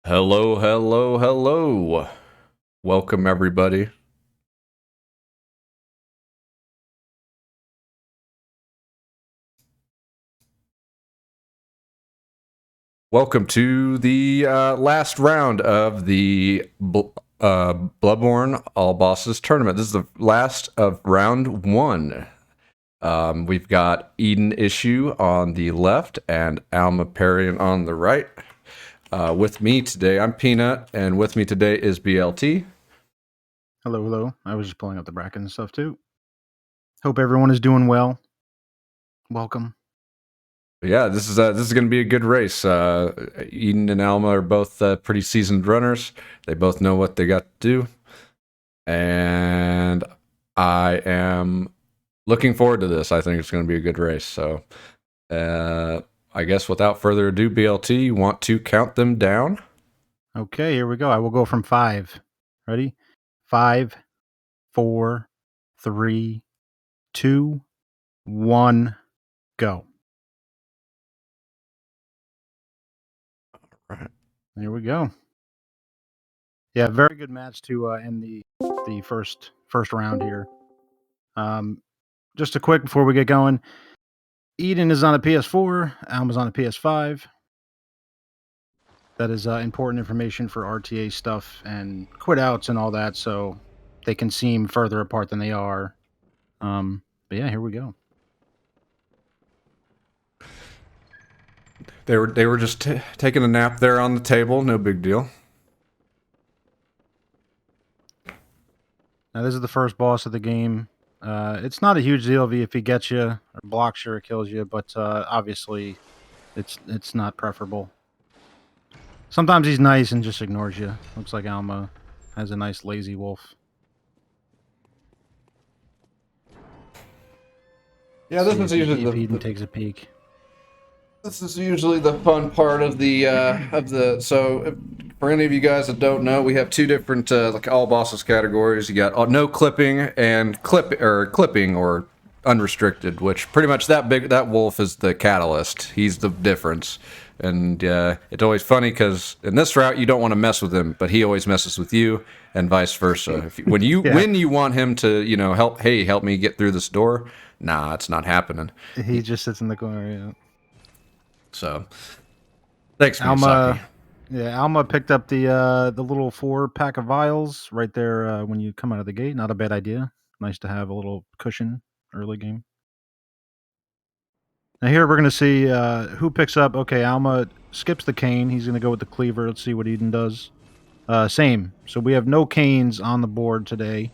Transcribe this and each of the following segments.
Hello, hello, hello. Welcome, everybody. Welcome to the last round of the Bloodborne All Bosses tournament. This is the last of round one. We've got EdenIssue on the left and Almaperian on the right. With me today, I'm Peanut, and with me today is BLT. Hello, hello. I was just pulling up the bracket and stuff too. Hope everyone is doing well. Welcome. Yeah, this is going to be a good race. Eden and Alma are both pretty seasoned runners. They both know what they got to do, and I am looking forward to this. I think it's going to be a good race. So, I guess without further ado, BLT, you want to count them down? Okay, here we go. I will go from 5. Ready? 5, 4, 3, 2, 1, go. Right. Here we go. Yeah, very good match to end the first round here. Just a quick before we get going. Eden is on a PS4. Alma's on a PS5. That is important information for RTA stuff and quit outs and all that, so they can seem further apart than they are. But yeah, here we go. They were just taking a nap there on the table. No big deal. Now this is the first boss of the game. It's not a huge deal if he gets you or blocks you or kills you, but obviously it's not preferable. Sometimes he's nice and just ignores you. Looks like Alma has a nice lazy wolf. Yeah, this is usually if Eden takes a peek. This is usually the fun part of the. So, for any of you guys that don't know, we have two different like all bosses categories. You got no clipping and clipping or unrestricted, which pretty much that wolf is the catalyst. He's the difference, and it's always funny because in this route you don't want to mess with him, but he always messes with you, and vice versa. When you want him to help me get through this door, nah, it's not happening. He just sits in the corner. Yeah. So, thanks, Alma. Miyazaki. Yeah, Alma picked up the little 4-pack of vials right there when you come out of the gate. Not a bad idea. Nice to have a little cushion early game. Now here we're going to see who picks up. Okay, Alma skips the cane. He's going to go with the cleaver. Let's see what Eden does. Same. So we have no canes on the board today.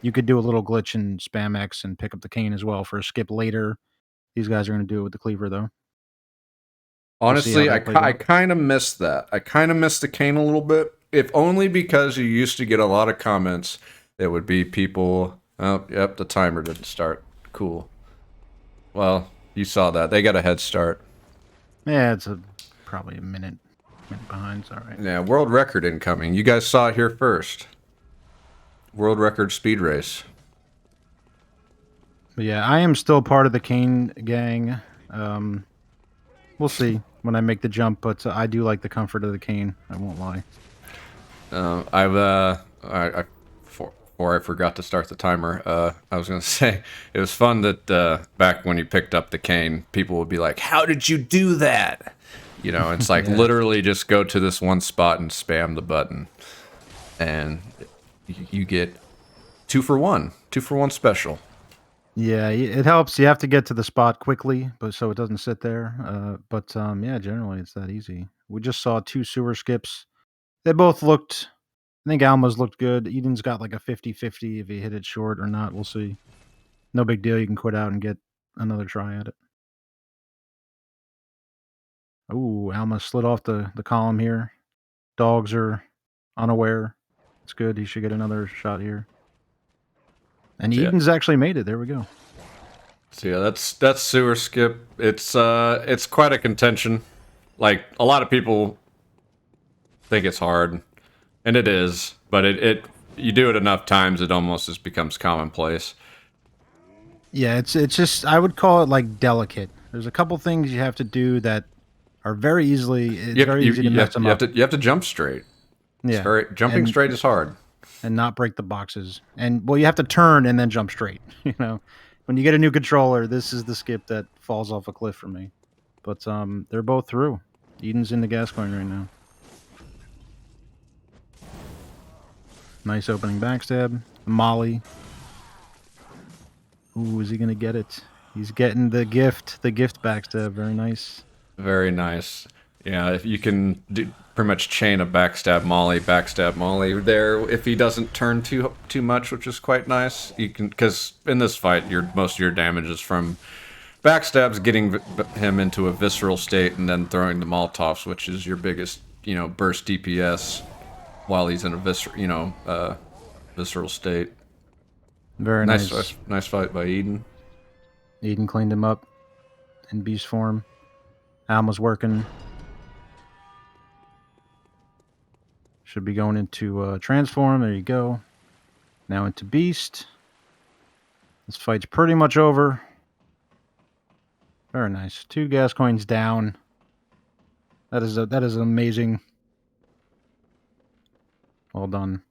You could do a little glitch and spam X and pick up the cane as well for a skip later. These guys are going to do it with the cleaver though. Honestly, I kind of missed that. I kind of missed the cane a little bit, if only because you used to get a lot of comments. It would be people, oh, yep, the timer didn't start. Cool. Well, you saw that. They got a head start. Yeah, it's probably a minute behind. It's all right. Yeah, world record incoming. You guys saw it here first. World record speed race. But yeah, I am still part of the cane gang. We'll see when I make the jump, but I do like the comfort of the cane. I won't lie. Before I forgot to start the timer, I was gonna say it was fun that back when you picked up the cane, people would be like, "How did you do that?" You know, it's like Yeah. literally just go to this one spot and spam the button, and you get 2-for-1 special. Yeah, it helps. You have to get to the spot quickly, but so it doesn't sit there. Yeah, generally it's that easy. We just saw 2 sewer skips. They both looked. I think Alma's looked good. Eden's got like a 50-50 if he hit it short or not. We'll see. No big deal. You can quit out and get another try at it. Ooh, Alma slid off the column here. Dogs are unaware. It's good. He should get another shot here. And Eden's actually made it. There we go. So yeah, that's sewer skip. It's quite a contention. Like a lot of people think it's hard, and it is, but it you do it enough times, it almost just becomes commonplace. Yeah, it's just I would call it like delicate. There's a couple things you have to do that are very easily. It's very easy to mess them up. You have to jump straight. It's Yeah, jumping straight is hard. and not break the boxes. And well, you have to turn and then jump straight. You know, when you get a new controller, this is the skip that falls off a cliff for me. But they're both through. Eden's in the gas coin right now. Nice opening backstab. Molly. Ooh, is he gonna get it? He's getting the gift. The gift backstab. Very nice. Very nice. Yeah, if you can pretty much chain a backstab molly there. If he doesn't turn too much, which is quite nice, you can, because in this fight, most of your damage is from backstabs, getting him into a visceral state, and then throwing the Molotovs, which is your biggest, burst DPS while he's in a visceral state. Very nice. Nice fight by Eden. Eden cleaned him up in beast form. Alma's working. Should be going into transform. There you go. Now into beast. This fight's pretty much over. Very nice. 2 gas coins down. That is amazing. Well done.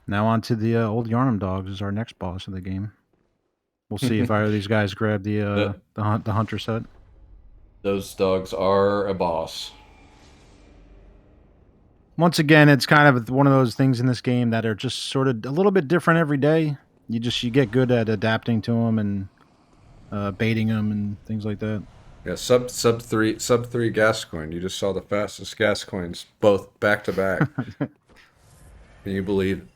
Now on to the old Yarnum dogs is our next boss of the game. We'll see if either of these guys grab the hunter set. Those dogs are a boss. Once again, it's kind of one of those things in this game that are just sort of a little bit different every day. You get good at adapting to them and baiting them and things like that. Yeah, sub three gas coin. You just saw the fastest gas coins, both back to back. Can you believe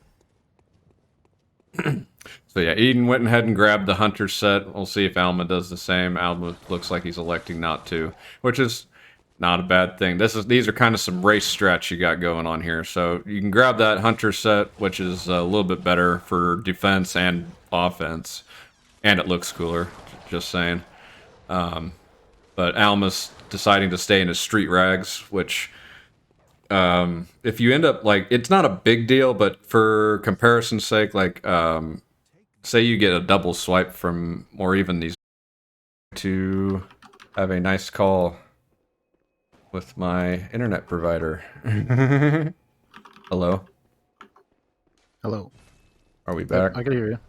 it? So yeah, Eden went ahead and grabbed the hunter set. We'll see if Alma does the same. Alma looks like he's electing not to, which is not a bad thing. These are kind of some race stretch you got going on here. So you can grab that hunter set, which is a little bit better for defense and offense, and it looks cooler. Just saying. But Alma's deciding to stay in his street rags, which, if you end up, like, it's not a big deal, but for comparison's sake, like, say you get a double swipe from, or even these, to have a nice call with my internet provider. Hello? Hello. Are we back? I can hear you.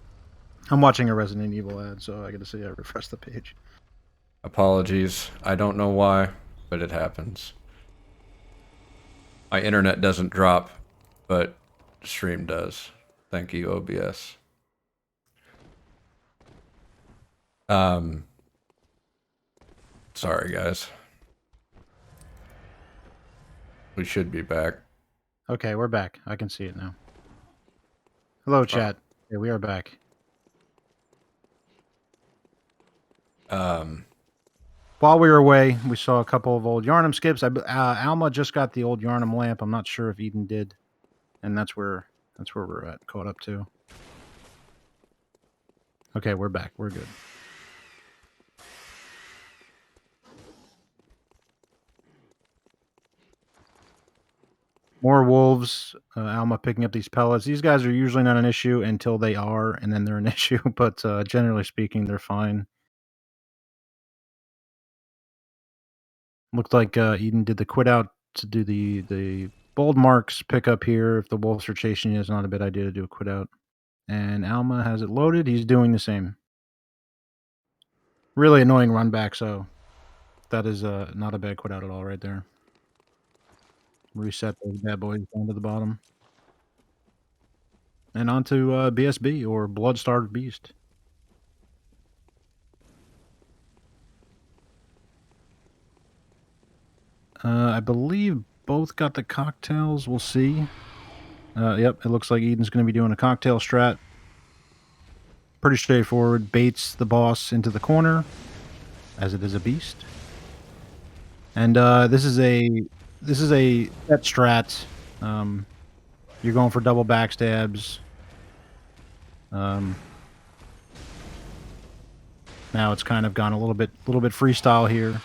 I'm watching a Resident Evil ad, so I got to see I refresh the page. Apologies. I don't know why, but it happens. My internet doesn't drop, but stream does. Thank you, OBS. Sorry, guys. We should be back. Okay, we're back. I can see it now. Hello, chat. Yeah, we are back. While we were away, we saw a couple of old Yarnum skips. Alma just got the old Yarnum lamp. I'm not sure if Eden did, and that's where we're at. Caught up to. Okay, we're back. We're good. More wolves. Alma picking up these pellets. These guys are usually not an issue until they are, and then they're an issue. But generally speaking, they're fine. Looked like Eden did the quit out to do the bold marks pick up here. If the wolves are chasing you, it's not a bad idea to do a quit out. And Alma has it loaded. He's doing the same. Really annoying run back, so that is not a bad quit out at all right there. Reset those bad boys down to the bottom. And on to BSB, or Blood-Starved Beast. I believe both got the cocktails. We'll see. Yep, it looks like Eden's going to be doing a cocktail strat. Pretty straightforward. Baits the boss into the corner, as it is a beast. And this is a set strat. You're going for double backstabs. Now it's kind of gone a little bit freestyle here.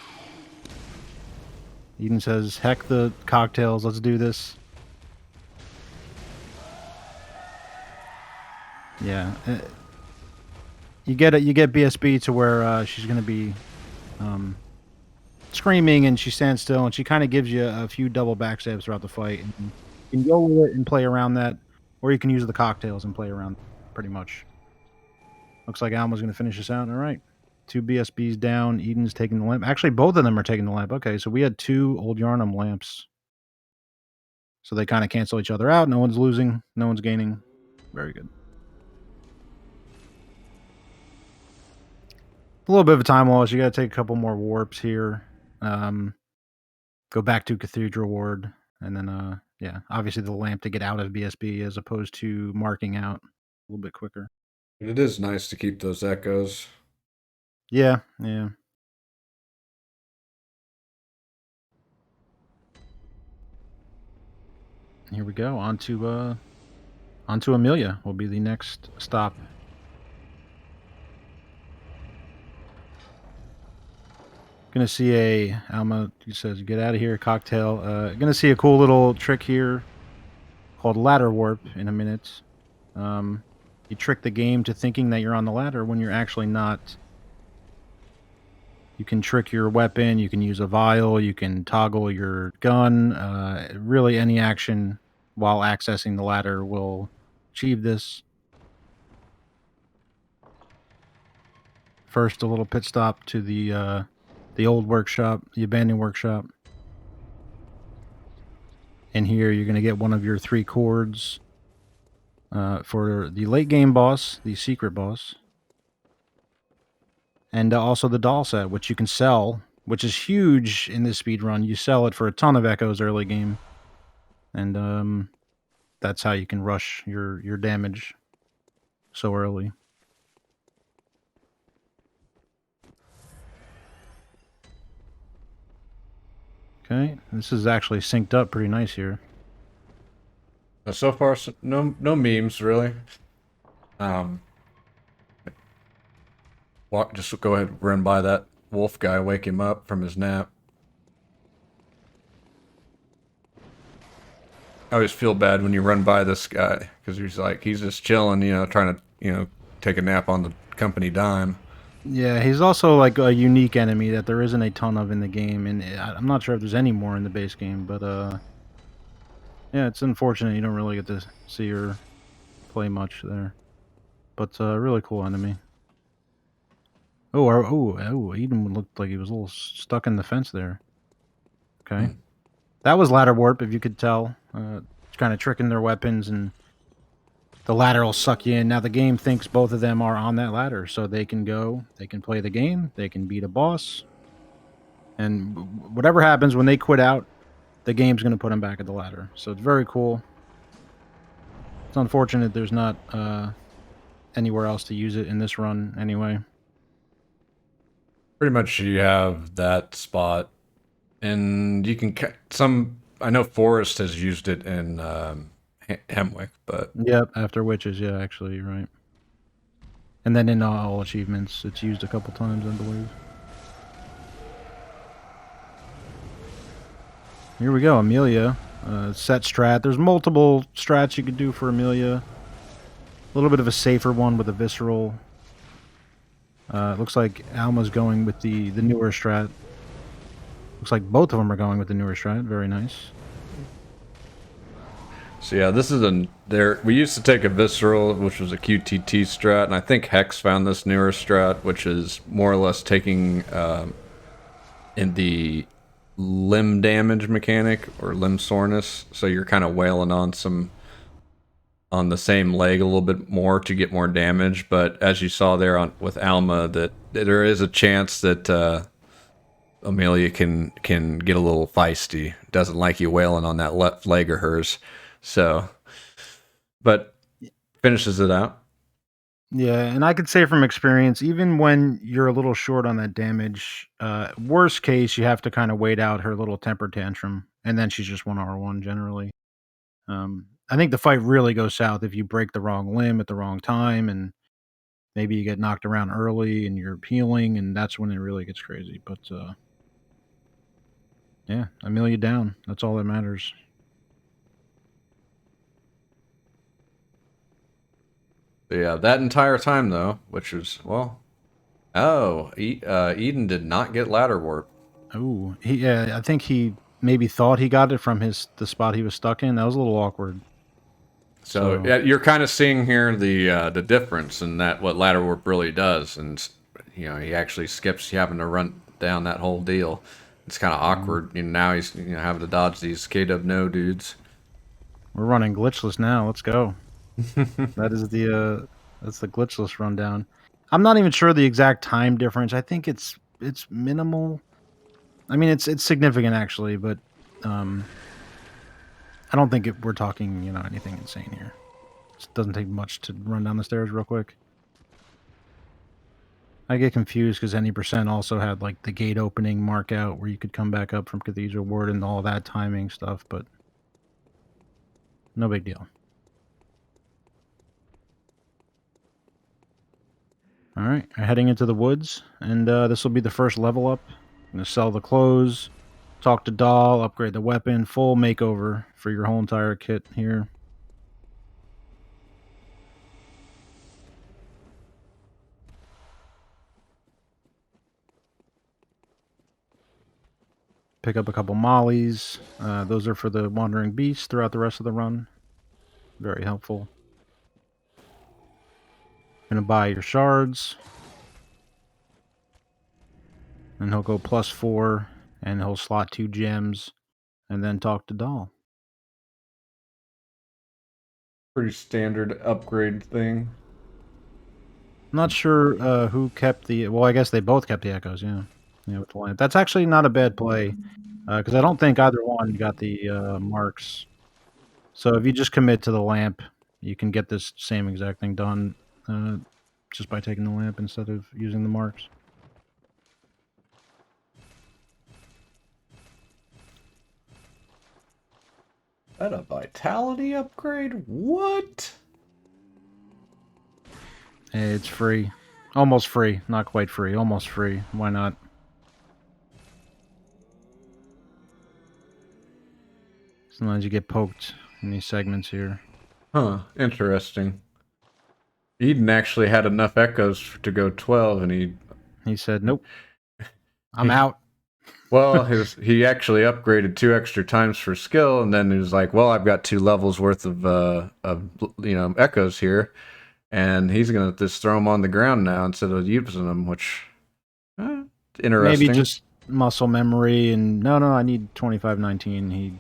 Eden says, "Heck the cocktails, let's do this." Yeah, You get it. You get BSB to where she's going to be screaming, and she stands still, and she kind of gives you a few double backstabs throughout the fight. And you can go with it and play around that, or you can use the cocktails and play around. Pretty much. Looks like Alma's going to finish this out. All right. 2 BSBs down. Eden's taking the lamp. Actually, both of them are taking the lamp. Okay, so we had 2 Old Yarnum lamps. So they kind of cancel each other out. No one's losing. No one's gaining. Very good. A little bit of a time loss. You got to take a couple more warps here. Go back to Cathedral Ward. And then, yeah, obviously the lamp to get out of BSB as opposed to marking out a little bit quicker. It is nice to keep those echoes. Yeah, yeah. Here we go. On to Amelia will be the next stop. Gonna see a Alma says get out of here, cocktail. Gonna see a cool little trick here called ladder warp in a minute. You trick the game to thinking that you're on the ladder when you're actually not. You can trick your weapon, you can use a vial, you can toggle your gun. Really any action while accessing the ladder will achieve this. First, a little pit stop to the old workshop, the abandoned workshop. And here you're going to get one of your 3 chords for the late game boss, the secret boss. And also the doll set, which you can sell, which is huge in this speed run. You sell it for a ton of echoes early game. And that's how you can rush your damage so early. Okay, this is actually synced up pretty nice here. So far, no memes really. Just go ahead and run by that wolf guy, wake him up from his nap. I always feel bad when you run by this guy because he's just chilling, trying to take a nap on the company dime. Yeah, he's also like a unique enemy that there isn't a ton of in the game, and I'm not sure if there's any more in the base game, but yeah, it's unfortunate you don't really get to see her play much there. But really cool enemy. Oh, Eden looked like he was a little stuck in the fence there. Okay. That was ladder warp, if you could tell. Kind of tricking their weapons, and the ladder will suck you in. Now the game thinks both of them are on that ladder, so they can play the game, they can beat a boss, and whatever happens when they quit out, the game's going to put them back at the ladder. So it's very cool. It's unfortunate there's not anywhere else to use it in this run anyway. Pretty much you have that spot, and you can I know Forrest has used it in Hemwick, but Yep, after witches, yeah, actually, you're right. And then in all achievements, it's used a couple times, I believe. Here we go, Amelia. Set strat. There's multiple strats you could do for Amelia. A little bit of a safer one with a visceral. It looks like Alma's going with the newer strat. Looks like both of them are going with the newer strat. Very nice. so yeah, this is we used to take a visceral, which was a QTT strat, and I think Hex found this newer strat, which is more or less taking in the limb damage mechanic or limb soreness. So you're kind of wailing on the same leg a little bit more to get more damage. But as you saw there with Alma, that there is a chance that Amelia can get a little feisty. Doesn't like you wailing on that left leg of hers. So, but finishes it out. Yeah, and I could say from experience, even when you're a little short on that damage, worst case, you have to kind of wait out her little temper tantrum, and then she's just 1R1 generally. I think the fight really goes south if you break the wrong limb at the wrong time, and maybe you get knocked around early and you're healing, and that's when it really gets crazy. But yeah, Amelia down. That's all that matters. Yeah, that entire time though, which was well. Oh, Eden did not get ladder warp. Oh, I think he maybe thought he got it from the spot he was stuck in. That was a little awkward. So So yeah, you're kind of seeing here the difference in that what ladder warp really does, and he actually skips you having to run down that whole deal. It's kind of mm, awkward. Now he's having to dodge these KW no dudes. we're running glitchless now. Let's go. That is that's the glitchless rundown. I'm not even sure the exact time difference. I think it's minimal. I mean, it's significant actually, but um, I don't think we're talking anything insane here. It doesn't take much to run down the stairs real quick. I get confused because any percent also had like the gate opening mark out where you could come back up from Cathedral Ward and all that timing stuff, but no big deal. All right, we're heading into the woods, and this will be the first level up. I'm gonna sell the clothes, talk to Doll, upgrade the weapon, full makeover for your whole entire kit here. Pick up a couple mollies. Those are for the wandering beasts throughout the rest of the run. Very helpful. Gonna buy your shards. And he'll go +4, and he'll slot 2 gems, and then talk to Doll. Pretty standard upgrade thing. I'm not sure who kept well, I guess they both kept the echoes, yeah. Yeah, with the lamp. That's actually not a bad play, because I don't think either one got the marks. So if you just commit to the lamp, you can get this same exact thing done just by taking the lamp instead of using the marks. That a vitality upgrade? What? Hey, it's free. Almost free. Not quite free. Almost free. Why not? Sometimes you get poked in these segments here. Huh, interesting. Eden actually had enough echoes to go 12, and He said, "Nope, I'm he out." well, he actually upgraded 2 extra times for skill, and then he was like, "Well, I've got 2 levels worth of echoes here, and he's gonna just throw them on the ground now instead of using them," which Maybe interesting. just muscle memory and no, I need 2519. He,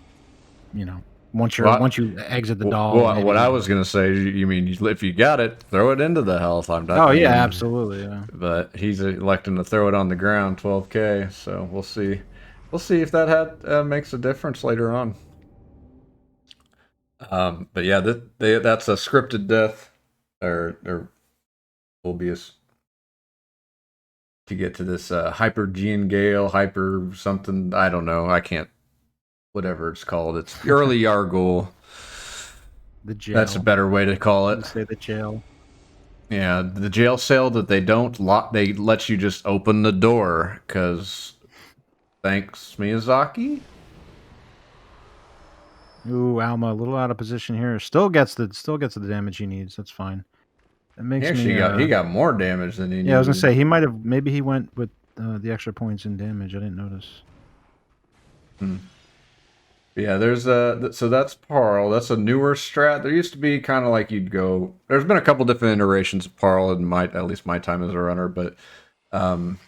once Well, you exit the doll, what I maybe. was gonna say, you mean if you got it, throw it into the health. I'm not. Oh I yeah, mean, absolutely. Yeah. but he's electing to throw it on the ground, 12k. So we'll see. We'll see if that makes a difference later on. But yeah, that's a scripted death, or will be to get to this hyper Gene Gale, hyper something. I don't know. I can't. Whatever it's called. It's early Yargul. The That's a jail. better way to call You it. say the jail. Yeah, the jail cell that they don't lock. They let you just open the door because thanks Miyazaki. Ooh, Alma, a little out of position here. Still gets the damage he needs. That's fine. It He makes me. actually got more damage than he Yeah, I was gonna needed. say maybe he went with the extra points in damage. I didn't notice. Hmm. Yeah, there's so that's Parl. That's a newer strat. There used to be kind of like you'd go. There's been a couple different iterations of Parl in at least my time as a runner, but um,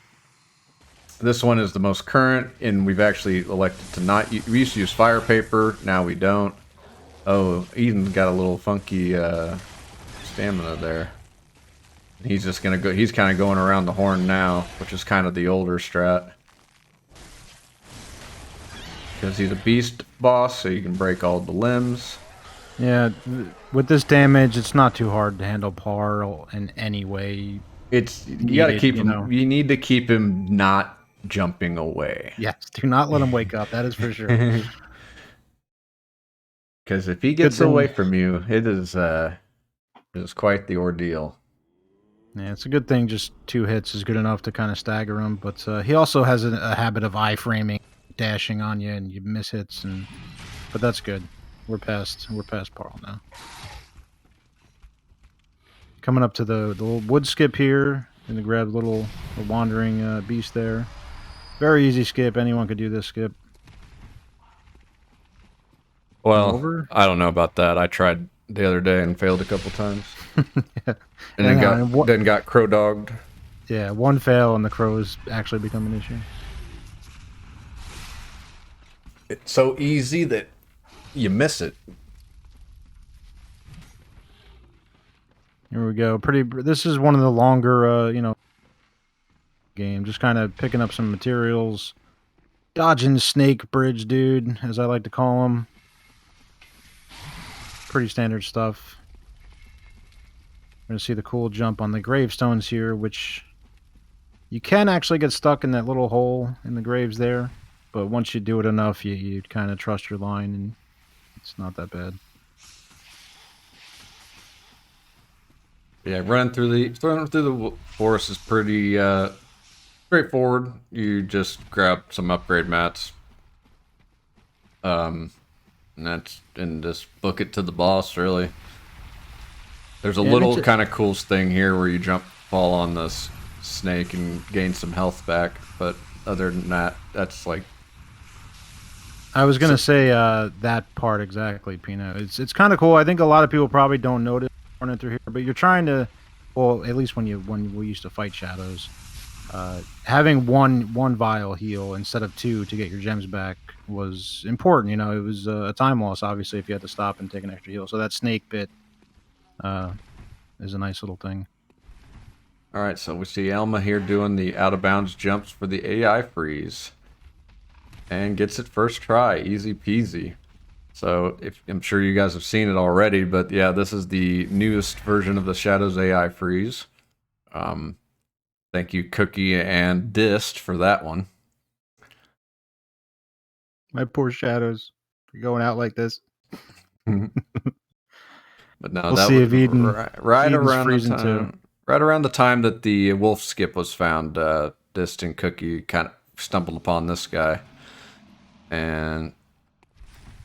this one is the most current, and we've actually elected to not. We used to use fire paper. Now we don't. Oh, Eden got a little funky stamina there. He's just gonna go. He's kind of going around the horn now, which is kind of the older strat. Because he's a beast boss, so you can break all the limbs. Yeah, with this damage, it's not too hard to handle Parl in any way It's you got to needed. keep him. You need to keep him not jumping away. Yes, do not let him wake up. That is for sure. Because if he Good gets away thing. from you, it is quite the ordeal. Yeah, it's a good thing. Just 2 hits is good enough to kind of stagger him. But he also has a habit of iframing, dashing on you, and you miss hits. But that's good. We're past Parl now. Coming up to the little wood skip here, and to grab the wandering beast there. Very easy skip. Anyone could do this skip. Well, Over. I don't know about that. I tried the other day and failed a couple times, Yeah. and then got crow dogged. Yeah, one fail and the crows actually become an issue. It's so easy that you miss it. Here we go. This is one of the longer, game. Just kind of picking up some materials, dodging snake bridge, dude, as I like to call him. Pretty standard stuff. We're gonna see the cool jump on the gravestones here, which you can actually get stuck in that little hole in the graves there, but once you do it enough, you kind of trust your line, and it's not that bad. Yeah, running through the forest is pretty straightforward. You just grab some upgrade mats, and just book it to the boss. Really, there's a little kind of cool thing here where you fall on this snake and gain some health back. But other than that, that's like. I was gonna say that part exactly, Pino. It's kind of cool. I think a lot of people probably don't notice running through here, but you're trying to, well, at least when we used to fight shadows, having one vial heal instead of 2 to get your gems back was important. You know, it was a time loss, obviously, if you had to stop and take an extra heal. So that snake bit is a nice little thing. All right, so we see Alma here doing the out of bounds jumps for the AI freeze, and gets it first try, easy peasy. So I'm sure you guys have seen it already, but yeah, this is the newest version of the Shadows AI freeze. Thank you, Cookie and Dist, for that one. My poor shadows going out like this. But no, we'll that see was if Eden, right Eden's around the freezing time. too. Right around the time that the wolf skip was found, Dist and Cookie kind of stumbled upon this guy, and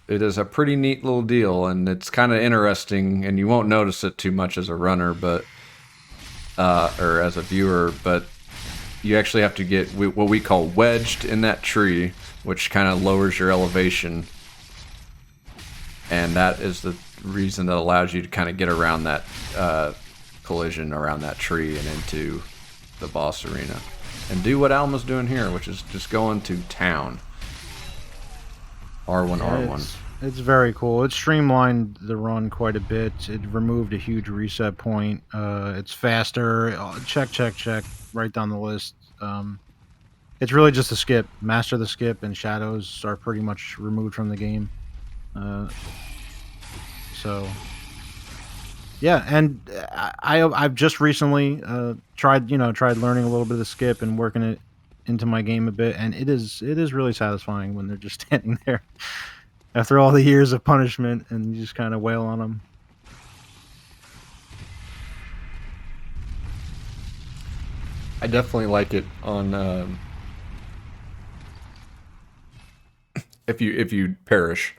it is a pretty neat little deal, and it's kind of interesting, and you won't notice it too much as a runner, but or as a viewer, but you actually have to get what we call wedged in that tree, which kind of lowers your elevation, and that is the reason that allows you to kind of get around that collision around that tree and into the boss arena, and do what Alma's doing here, which is just going to town. R1, yeah, R1. It's very cool. It streamlined the run quite a bit. It removed a huge reset point. It's faster. Check. Right down the list. It's really just a skip. Master the skip and shadows are pretty much removed from the game. So yeah, and I've just recently tried learning a little bit of the skip and working it into my game a bit, and it is really satisfying when they're just standing there after all the years of punishment, and you just kind of wail on them. I definitely like it on if you perish,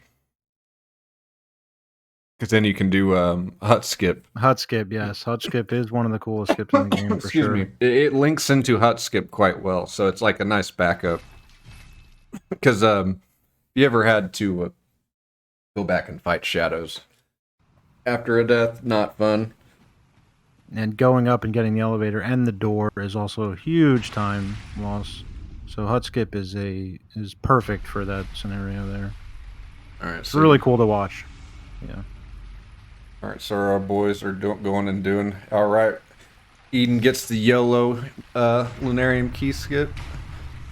because then you can do hut skip. Hut skip, yes, hut skip is one of the coolest skips in the game for Excuse sure. me. It links into hut skip quite well, so it's like a nice backup. Because you ever had to go back and fight shadows after a death, not fun. And going up and getting the elevator and the door is also a huge time loss. So hut skip is perfect for that scenario there. All right, It's so really cool to watch. Yeah. All right, so our boys are going and doing all right. Eden gets the YOLO Lunarium key skip.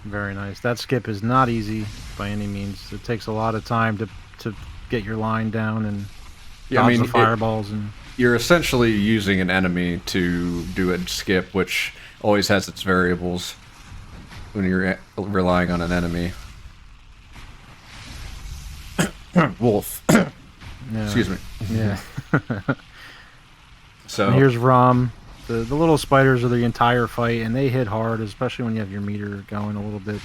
Very nice. That skip is not easy by any means. It takes a lot of time to get your line down and dodge the fireballs. You're essentially using an enemy to do a skip, which always has its variables when you're relying on an enemy. Wolf. Yeah. Excuse me. Yeah. So and here's Rom. The little spiders are the entire fight, and they hit hard, especially when you have your meter going a little bit.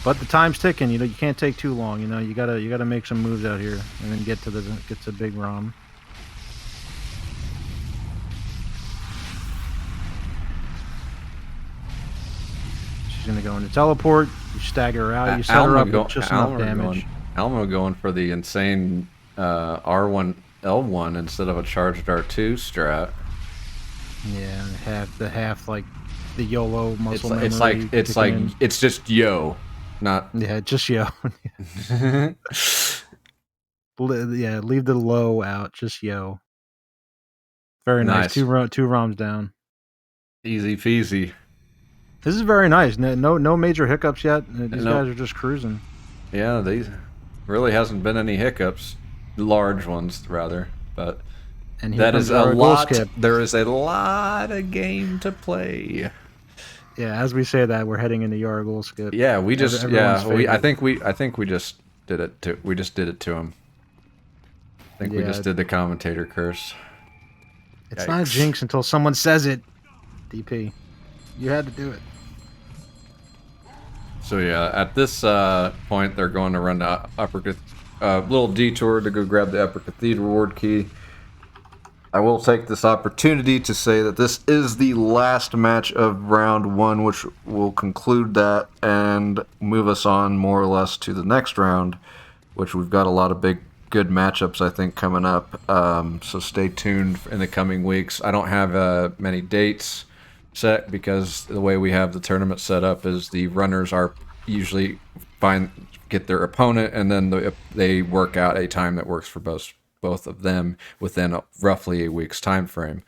But the time's ticking. You can't take too long. You gotta make some moves out here, and then get to big Rom. She's going to go into teleport. You stagger her out. You set her up with just enough damage. Alma going for the insane R1 L1 instead of a charged R2 strat. Yeah, the half like the YOLO muscle memory. It's just yo, not just yo. Yeah, leave the low out. Just yo. Very nice. Two ROMs down. Easy peasy. This is very nice. No major hiccups yet. These guys are just cruising. Yeah, these really hasn't been any hiccups, large ones rather, but that is a lot. There is a lot of game to play. Yeah, as we say that, we're heading into Yara goal skip. Yeah, we just I think we just did it to him. I think we just did the commentator curse. It's not a jinx until someone says it. DP, you had to do it. So yeah, at this point, they're going to run the little detour to go grab the Upper Cathedral Ward key. I will take this opportunity to say that this is the last match of round 1, which will conclude that and move us on more or less to the next round, which we've got a lot of good matchups, I think, coming up. So stay tuned in the coming weeks. I don't have many dates set because the way we have the tournament set up is the runners are usually get their opponent, and then they work out a time that works for both of them within roughly a week's time frame.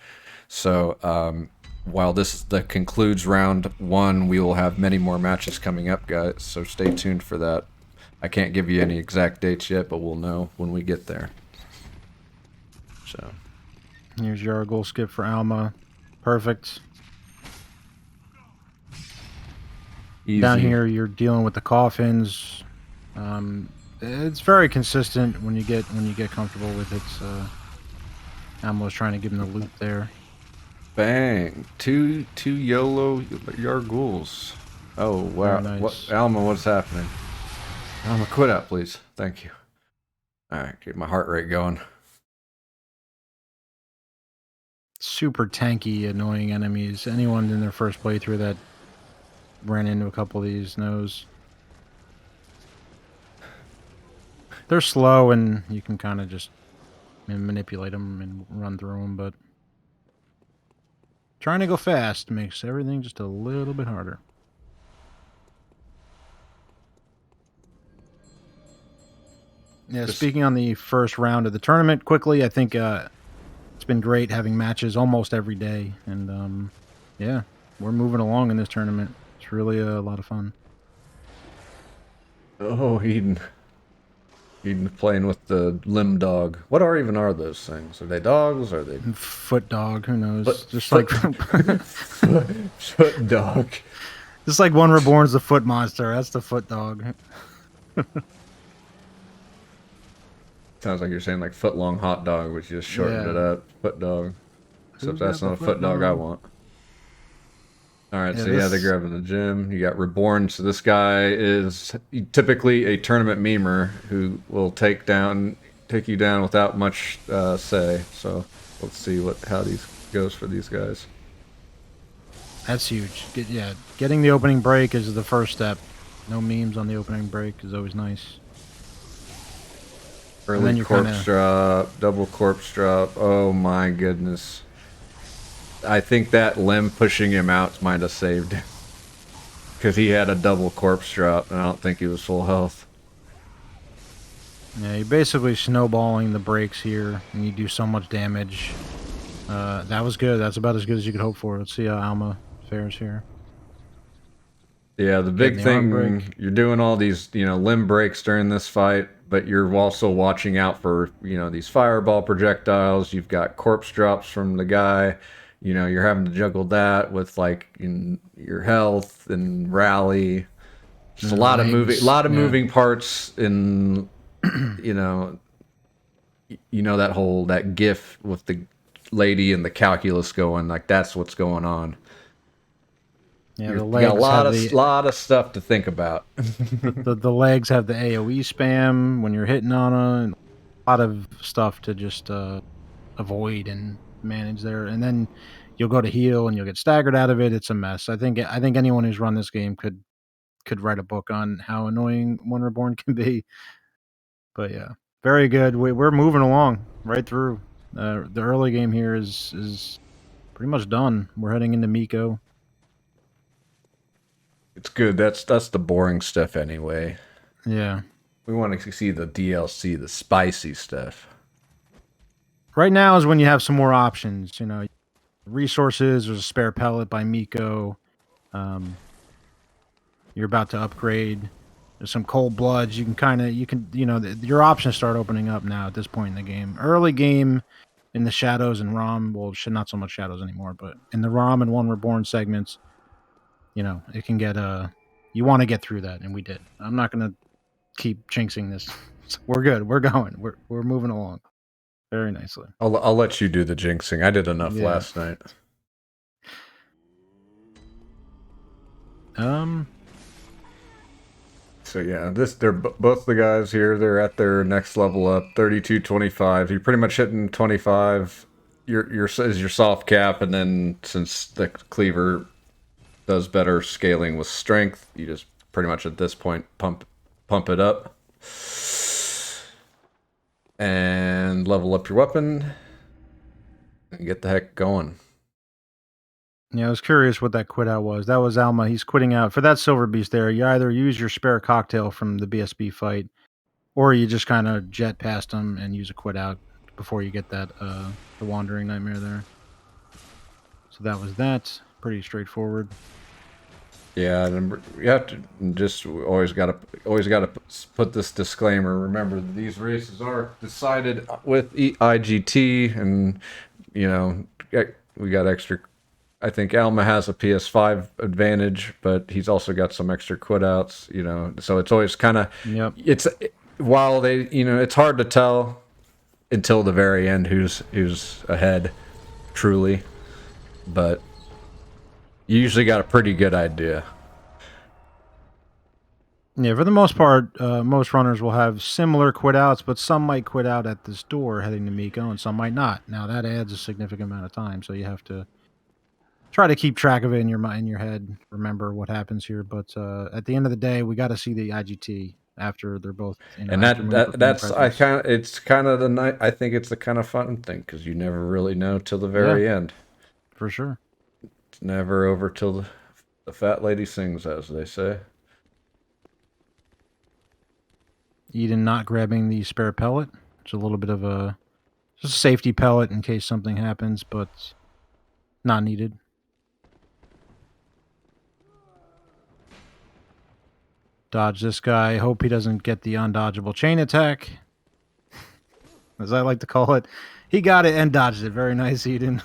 So while this concludes round 1, we will have many more matches coming up, guys. So stay tuned for that. I can't give you any exact dates yet, but we'll know when we get there. So here's your goal skip for Alma. Perfect. Easy. Down here, you're dealing with the coffins. It's very consistent when you get comfortable with it. Alma's trying to give him the loot there. Bang! Two YOLO Yarghouls. Oh wow! Nice. Alma, what's happening? Alma, quit out, please. Thank you. All right, keep my heart rate going. Super tanky, annoying enemies. Anyone in their first playthrough that ran into a couple of these knows. They're slow, and you can kind of just manipulate them and run through them, but trying to go fast makes everything just a little bit harder. Yeah, speaking on the first round of the tournament, quickly, I think it's been great having matches almost every day, and yeah, we're moving along in this tournament. It's really a lot of fun. Oh, Eden playing with the limb dog. What are those things? Are they dogs? Are they foot dog? Who knows? Foot dog. Just like One Reborn's the foot monster. That's the foot dog. Sounds like you're saying like foot long hot dog, which you just shortened it up. Foot dog. Except that's not a foot dog I want. Alright, so they're grabbing the gym. You got Reborn. So this guy is typically a tournament memer who will take you down without much say. So let's see how these goes for these guys. That's huge. Getting the opening break is the first step. No memes on the opening break is always nice. Early corpse drop, double corpse drop. Oh my goodness. I think that limb pushing him out might have saved him. Because he had a double corpse drop, and I don't think he was full health. Yeah, you're basically snowballing the breaks here, and you do so much damage. That was good. That's about as good as you could hope for. Let's see how Alma fares here. Yeah, the big thing, you're doing all these, limb breaks during this fight, but you're also watching out for, these fireball projectiles. You've got corpse drops from the guy. You're having to juggle that with in your health and rally. Just a lot of moving parts in, that GIF with the lady and the calculus going, that's what's going on. Yeah, you got a lot of stuff to think about. the legs have the AoE spam when you're hitting on them. A lot of stuff to just avoid and manage there, and then you'll go to heal and you'll get staggered out of it. It's a mess. I think anyone who's run this game could could write a book on how annoying One Reborn can be. But yeah, very good. We're moving along right through. The early game here is pretty much done. We're heading into Miko. It's good. That's the boring stuff anyway. Yeah. We want to see the DLC, the spicy stuff. Right now is when you have some more options. Resources. There's a spare pellet by Miko. You're about to upgrade. There's some cold bloods. Your options start opening up now at this point in the game. Early game in the Shadows and ROM, well, not so much Shadows anymore, but in the ROM and One Reborn segments, it can get you want to get through that, and we did. I'm not gonna keep jinxing this. We're good. We're going. We're moving along very nicely. I'll let you do the jinxing. I did enough last night. So yeah, they're both the guys here. They're at their next level up, 32-25. You're pretty much hitting 25. Is your soft cap, and then since the cleaver does better scaling with strength, you just pretty much at this point pump it up and level up your weapon and get the heck going. Yeah, I was curious what that quit out was. That was Alma. He's quitting out. For that Silver Beast there, you either use your spare cocktail from the BSB fight, or you just kind of jet past him and use a quit out before you get that the Wandering Nightmare there. So that was that. Pretty straightforward. Yeah, and you have to just always gotta put this disclaimer. Remember, these races are decided with IGT, and we got extra. I think Alma has a PS5 advantage, but he's also got some extra quit outs, so it's always kind of, while they, it's hard to tell until the very end who's ahead, truly, but you usually got a pretty good idea. Yeah, for the most part, most runners will have similar quit outs, but some might quit out at this door heading to Miko, and some might not. Now that adds a significant amount of time, so you have to try to keep track of it in your head. Remember what happens here, but at the end of the day, we got to see the IGT after they're both. And that's I think it's the kind of fun thing because you never really know till the very end. For sure, it's never over till the fat lady sings, as they say. Eden not grabbing the spare pellet. It's a little bit of just a safety pellet in case something happens, but not needed. Dodge this guy. Hope he doesn't get the undodgeable chain attack, as I like to call it. He got it and dodged it. Very nice, Eden.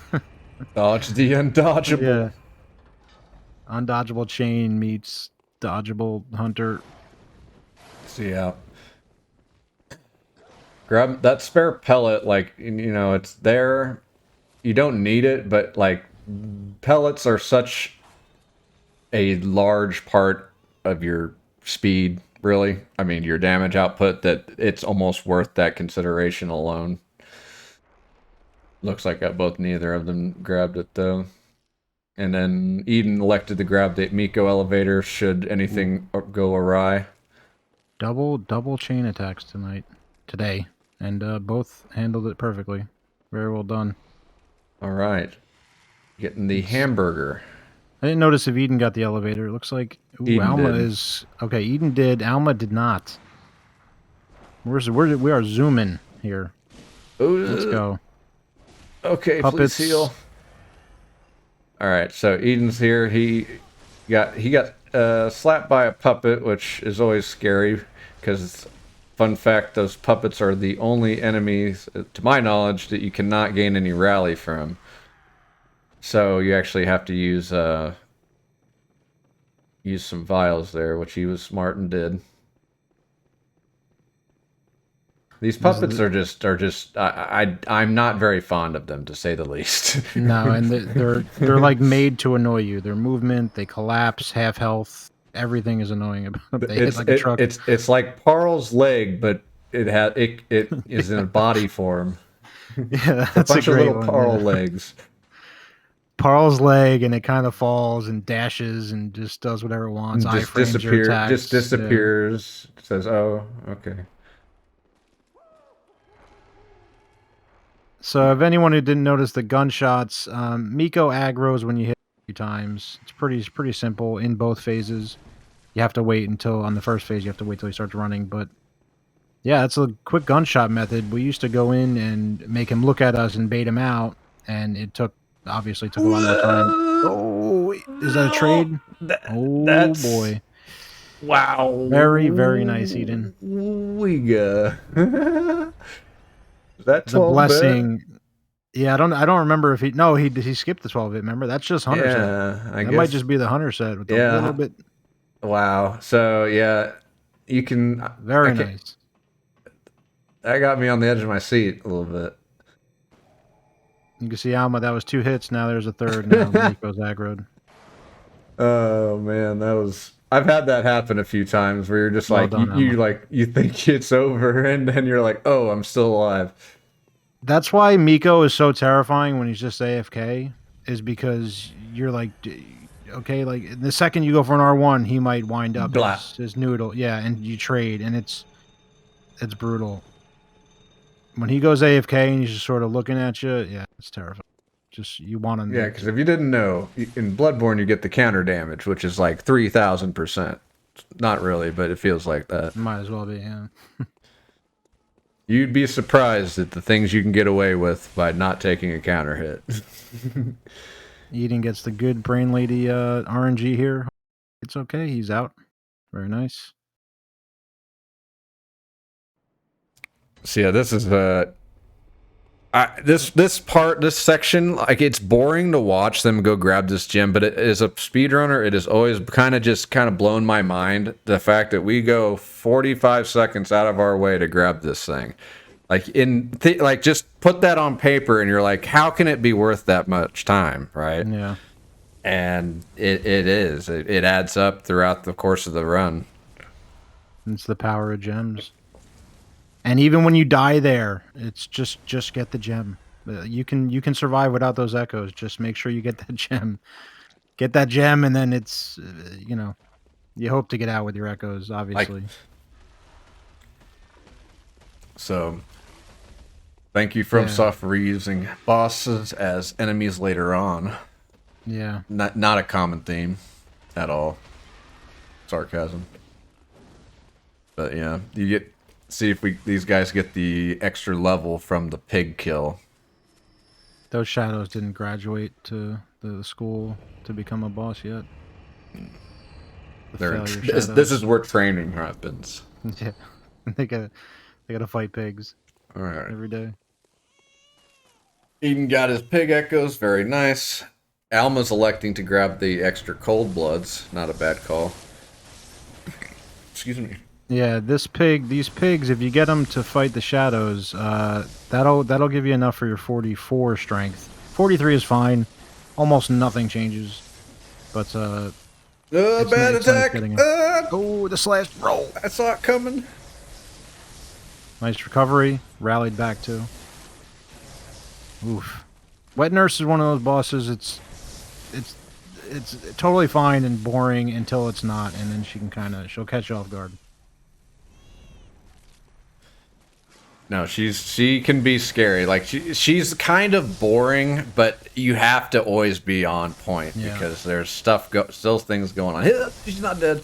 Dodge the undodgeable. Yeah. Undodgeable chain meets dodgeable hunter. See out. Grab that spare pellet, it's there. You don't need it, but pellets are such a large part of your speed, really. I mean, your damage output, that it's almost worth that consideration alone. Looks like neither of them grabbed it though. And then Eden elected to grab the Miko elevator should anything go awry. Double chain attacks today, and both handled it perfectly. Very well done. All right, getting the hamburger. I didn't notice if Eden got the elevator. It looks like Alma is okay. Eden did. Alma did not. We are zooming here. Let's go. Okay, puppets. Please heal. All right, so Eden's here. He got slapped by a puppet, which is always scary because, fun fact, those puppets are the only enemies, to my knowledge, that you cannot gain any rally from. So you actually have to use some vials there, which he was smart and did. These puppets are just I'm not very fond of them, to say the least. No, and they're like made to annoy you. Their movement, they collapse, half health. Everything is annoying about them. They hit like a truck. It's like Parl's leg, but it is in a body form. Yeah, that's a bunch of little Parl legs. Pearl's leg, and it kind of falls and dashes and just does whatever it wants. Iframes your attacks. Just disappears. Yeah. Says, "Oh, okay." So, if anyone who didn't notice the gunshots, Miko aggroes when you hit 3 times. It's pretty simple in both phases. You have to wait until on the first phase. You have to wait till he starts running. But yeah, it's a quick gunshot method. We used to go in and make him look at us and bait him out, and it obviously took a lot more time. Oh, is that a trade? That's... boy! Wow! Very nice, Eden. We go. That 12-bit? The blessing. Yeah, I don't remember if he skipped the 12-bit. Remember, that's just Hunter set. That might just be the Hunter set with a little bit. Wow. So yeah, you can. Very nice. That got me on the edge of my seat a little bit. You can see Alma. That was 2 hits. Now there's a third. Now Miko's aggroed. Oh man, that was. I've had that happen a few times where you're just like you think it's over, and then you're like, oh, I'm still alive. That's why Miko is so terrifying when he's just AFK, is because you're like, okay, like the second you go for an R1, he might wind up his noodle. Yeah, and you trade, and it's brutal. When he goes AFK and he's just sort of looking at you, yeah, it's terrifying. Just you want to. Yeah, because if you didn't know, in Bloodborne you get the counter damage, which is like 3,000%. Not really, but it feels like that. Might as well be, yeah. You'd be surprised at the things you can get away with by not taking a counter hit. Eden gets the good brain lady RNG here. It's okay. He's out. Very nice. So yeah, this is this section, like, it's boring to watch them go grab this gem, but as a speedrunner, it has always kind of blown my mind, the fact that we go 45 seconds out of our way to grab this thing. Like, just put that on paper and you're like, how can it be worth that much time, right? Yeah. And it is. It adds up throughout the course of the run. It's the power of gems. And even when you die there, it's just get the gem. You can survive without those echoes. Just make sure you get that gem. Get that gem, and then it's you hope to get out with your echoes, obviously. So, thank you FromSoft for reusing bosses as enemies later on. Yeah. Not a common theme at all. Sarcasm. But yeah, see if these guys get the extra level from the pig kill. Those shadows didn't graduate to the school to become a boss yet. This is where training happens. Yeah, they gotta fight pigs. All right. Every day. Eden got his pig echoes, very nice. Alma's electing to grab the extra cold bloods. Not a bad call. Excuse me. Yeah, these pigs, if you get them to fight the shadows, that'll give you enough for your 44 strength. 43 is fine. Almost nothing changes. But bad attack. Oh, the slash roll. I saw it coming. Nice recovery. Rallied back too. Oof. Wet Nurse is one of those bosses. It's totally fine and boring until it's not, and then she'll catch you off guard. No, she can be scary. Like, she's kind of boring, but you have to always be on point because there's still things going on. She's not dead.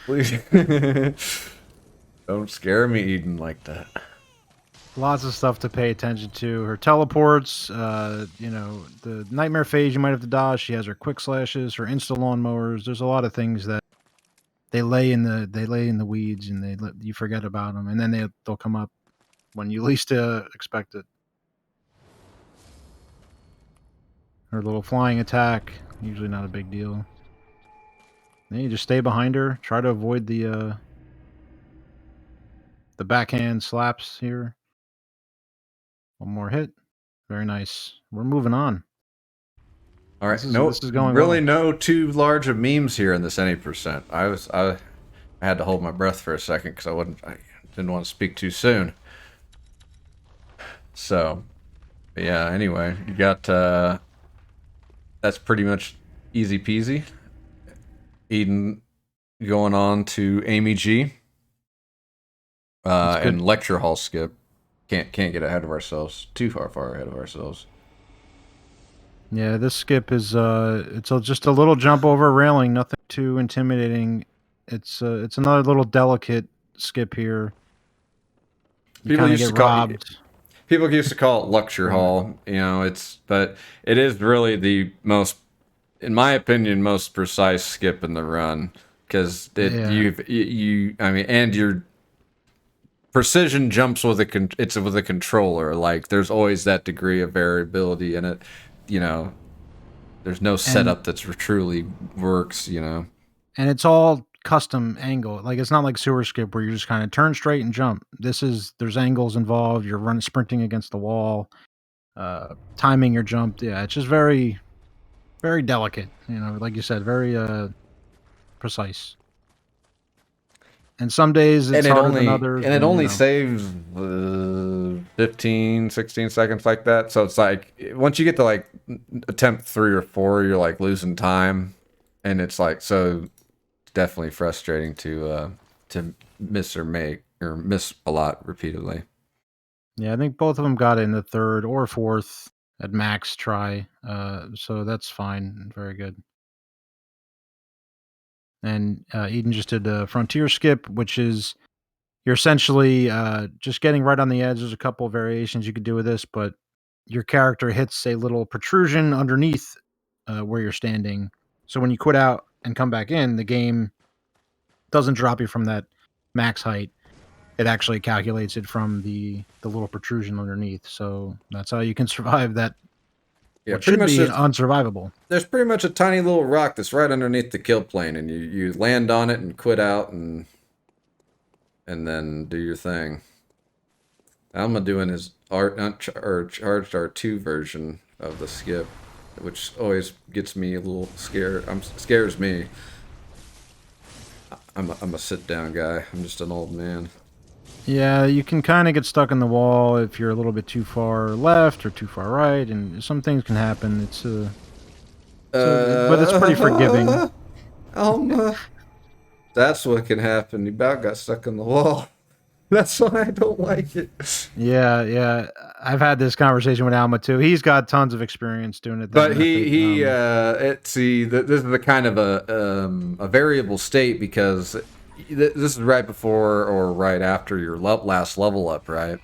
Please. Don't scare me, Eden, like that. Lots of stuff to pay attention to. Her teleports, the nightmare phase you might have to dodge. She has her quick slashes, her insta lawnmowers. There's a lot of things that they lay in the weeds, and you forget about them, and then they'll come up when you least expect it. Her little flying attack, usually not a big deal. Then you just stay behind her, try to avoid the backhand slaps here. One more hit, very nice. We're moving on. All right, this is going really well. No too large of memes here in this any percent. I had to hold my breath for a second because I didn't want to speak too soon. So, But yeah, anyway, you got that's pretty much easy peasy. Eden going on to Amy G. It's And good. lecture hall skip. Can't get ahead of ourselves. Too far ahead of ourselves. Yeah, this skip is just a little jump over a railing, nothing too intimidating. It's another little delicate skip here. You People kind of used get to call robbed. people used to call it lecture Doing it. hall. You know, but it is really the most, in my opinion, most precise skip in the run because Yeah, I mean, and your precision jumps with it's with a controller. Like there's always that degree of variability in it. You know, there's no and setup that's truly works. You know. it's all custom angle. Like it's not like sewer skip where you just kind of turn straight and jump. There's angles involved. You're running sprinting against the wall, timing your jump. Yeah, it's just very delicate. Like you said, very precise. And some days it's harder than others, And it but only saves 15 16 seconds like that, so it's like once you get to like attempt 3 or 4 you're like losing time, and it's like so definitely frustrating to miss or miss a lot repeatedly. yeah, I think both of them got it in the third or fourth at max try. So that's fine. Very good. And Eden just did a frontier skip, which is you're essentially just getting right on the edge. There's a couple of variations you could do with this, but your character hits a little protrusion underneath where you're standing. So when you quit out and come back in, the game doesn't drop you from that max height. It actually calculates it from the little protrusion underneath. So that's how you can survive that Yeah, what pretty should much be unsurvivable. there's pretty much a tiny little rock that's right underneath the kill plane, and you land on it and quit out and then do your thing. Alma doing his or charged R2 version of the skip, which always gets me a little scared. Scares me. I'm a sit down guy. I'm just an old man. Yeah, you can kind of get stuck in the wall if you're a little bit too far left or too far right, and some things can happen. But it's pretty forgiving. Uh, Alma. That's what can happen. You about got stuck in the wall. That's why I don't like it. Yeah, yeah. I've had this conversation with Alma too. He's got tons of experience doing it that But method. this is the kind of a variable state because this is right before or right after your last level up, right?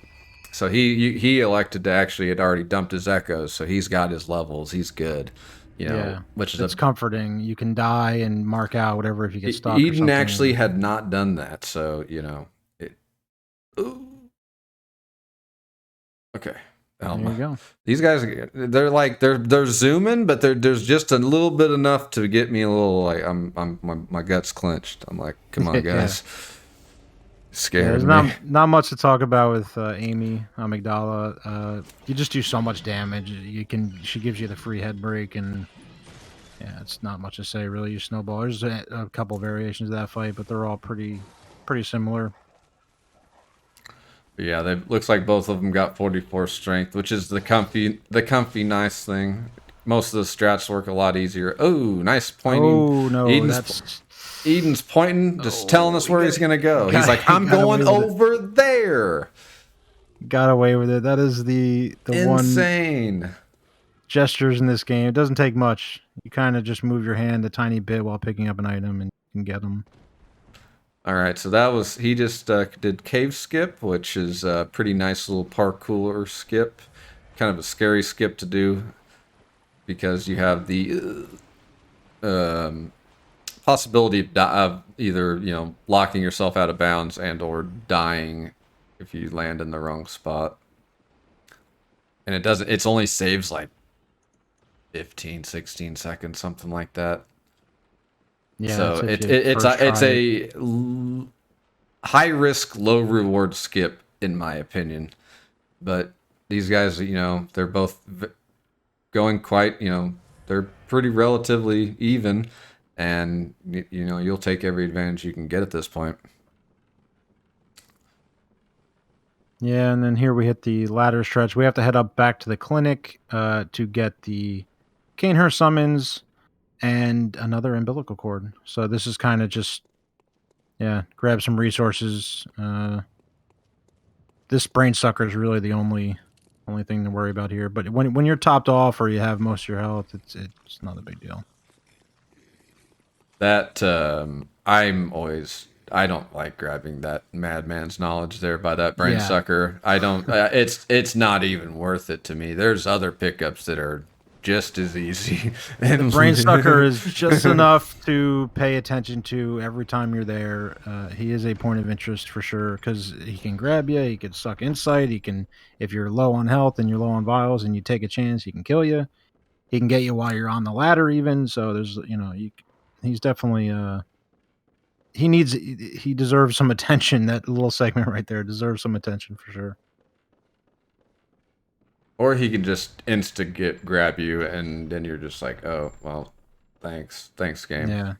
So he elected to actually had already dumped his echoes, so he's got his levels. He's good, you know, Yeah, which is it's comforting. You can die and mark out whatever if you get stuck or Eden something. actually had not done that, so you know it. Ooh. Okay. There you go. These guys, they're like they're zooming, but there's just a little bit enough to get me a little like my guts clenched. I'm like, come on, Yeah. guys, Yeah, scared there's me. not much to talk about with Amy Amygdala. You just do so much damage. She gives you the free head break, and yeah, it's not much to say really. You snowball. There's a couple variations of that fight, but they're all pretty similar. But yeah, they looks like both of them got 44 strength, which is the comfy nice thing. Most of the strats work a lot easier. Oh, nice pointing. Oh no, Eden's that's Eden's pointing, just telling us you where he's gonna go. He's like, I'm got going away with it. over there. Got away with it. That is the one Insane. gestures in this game. It doesn't take much. You kind of just move your hand a tiny bit while picking up an item, and you can get them. All right, so that was he just did cave skip, which is a pretty nice little parkour skip, kind of a scary skip to do because you have the possibility of either locking yourself out of bounds and or dying if you land in the wrong spot. And it doesn't. It's only saves like 15, 16 seconds, something like that. Yeah, So that's if you first it's try it. a high risk, low reward skip, in my opinion. But these guys, they're both going quite, they're pretty relatively even, and you'll take every advantage you can get at this point. Yeah, and then here we hit the ladder stretch. We have to head up back to the clinic to get the Canehurst summons and another umbilical cord. So this is kind of just, grab some resources. This brain sucker is really the only thing to worry about here. But when you're topped off or you have most of your health, it's not a big deal. That I don't like grabbing that madman's knowledge there by that brain Yeah. sucker. I don't. It's not even worth it to me. There's other pickups that are just as easy. The brain sucker is just enough to pay attention to every time you're there. He is a point of interest for sure because he can grab you. He can suck insight. He can, if you're low on health and you're low on vials and you take a chance, he can kill you. He can get you while you're on the ladder, even. So there's, he's definitely he deserves some attention. That little segment right there deserves some attention for sure. Or he can just grab you, and then you're just like, oh well, thanks, game. Yeah.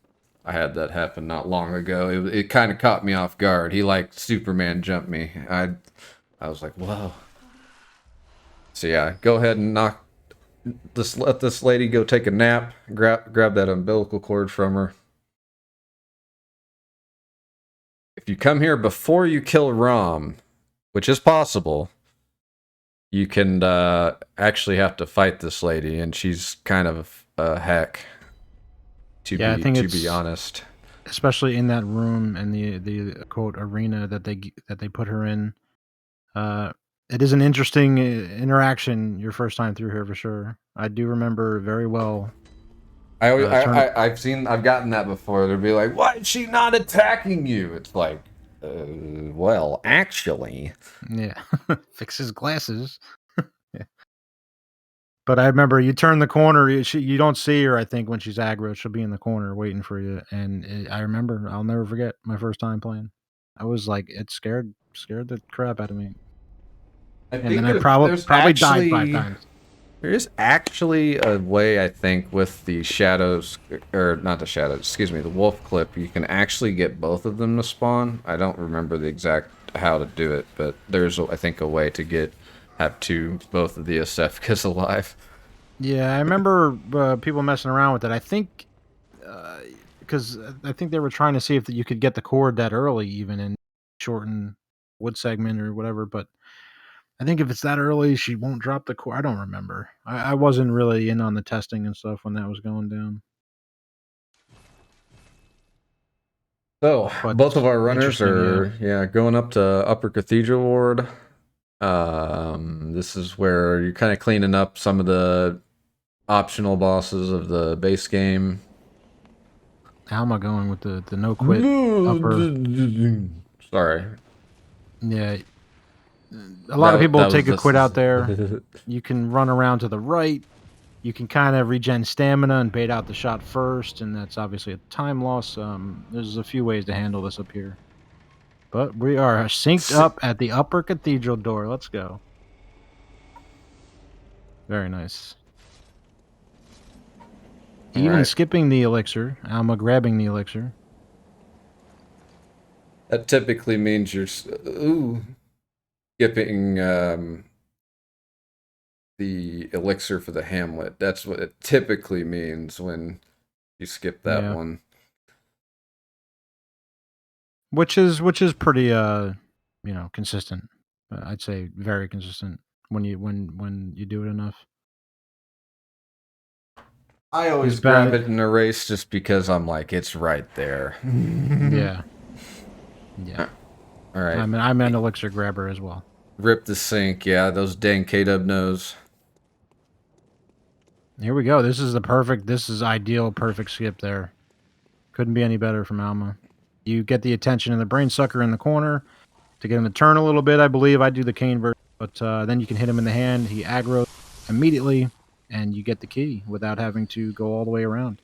I had that happen not long ago. It kind of caught me off guard. He like Superman jumped me. I was like, whoa. So yeah, go ahead and let this lady go take a nap. Grab that umbilical cord from her. If you come here before you kill Rom, which is possible, you can actually have to fight this lady, and she's kind of a heck. To be honest, especially in that room and the quote arena that they put her in. It is an interesting interaction your first time through here for sure. I do remember very well. I've gotten that before. They'll be like, "Why is she not attacking you?" It's like, well, actually, yeah, fix his glasses. Yeah. But I remember you turn the corner, you don't see her. I think when she's aggro, she'll be in the corner waiting for you. And I remember, I'll never forget my first time playing. I was like, it scared the crap out of me. I and then I probably died 5 times. There is actually a way, I think, with the shadows, or not the shadows, excuse me, the wolf clip, you can actually get both of them to spawn. I don't remember the exact how to do it, but there's, I think, a way to have both of the Asefkas alive. Yeah, I remember people messing around with it. I think, because I think they were trying to see if you could get the cord that early, even, and shorten wood segment or whatever, but I think if it's that early, she won't drop the core. I don't remember. I wasn't really in on the testing and stuff when that was going down. So, both of our runners are going up to Upper Cathedral Ward. This is where you're kind of cleaning up some of the optional bosses of the base game. How am I going with the no quit upper? Sorry. Yeah. A lot of people take a quit out there. You can run around to the right. You can kind of regen stamina and bait out the shot first, and that's obviously a time loss. There's a few ways to handle this up here. But we are synced up at the Upper Cathedral door. Let's go. Very nice. Even skipping the elixir. Alma grabbing the elixir. That typically means you're skipping the elixir for the Hamlet. That's what it typically means when you skip that one. Which is pretty consistent. I'd say very consistent when you do it enough. I always grab it in a race just because I'm like, it's right there. Yeah. All right. I'm an elixir grabber as well. Rip the sink, yeah. Those dang K-Dub knows. Here we go. This is ideal, perfect skip there. Couldn't be any better from Alma. You get the attention of the brain sucker in the corner to get him to turn a little bit. I believe I do the cane version, but then you can hit him in the hand. He aggroes immediately, and you get the key without having to go all the way around.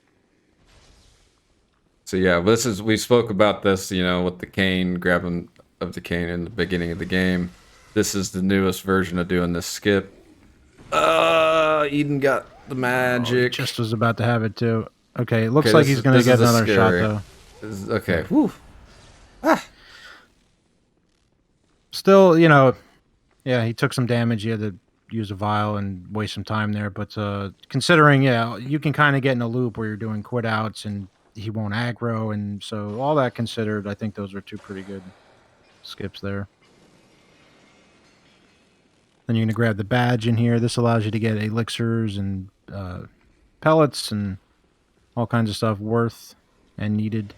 So yeah, we spoke about this, with the cane, grabbing of the cane in the beginning of the game. This is the newest version of doing this skip. Eden got the magic. Just was about to have it too. Okay, it looks like he's going to get another shot though. Okay. Whew. Still, Yeah, he took some damage. He had to use a vial and waste some time there. But considering, yeah, you can kind of get in a loop where you're doing quit outs and he won't aggro, and so all that considered, I think those are two pretty good skips there. Then you're gonna grab the badge in here. This allows you to get elixirs and pellets and all kinds of stuff worth and needed.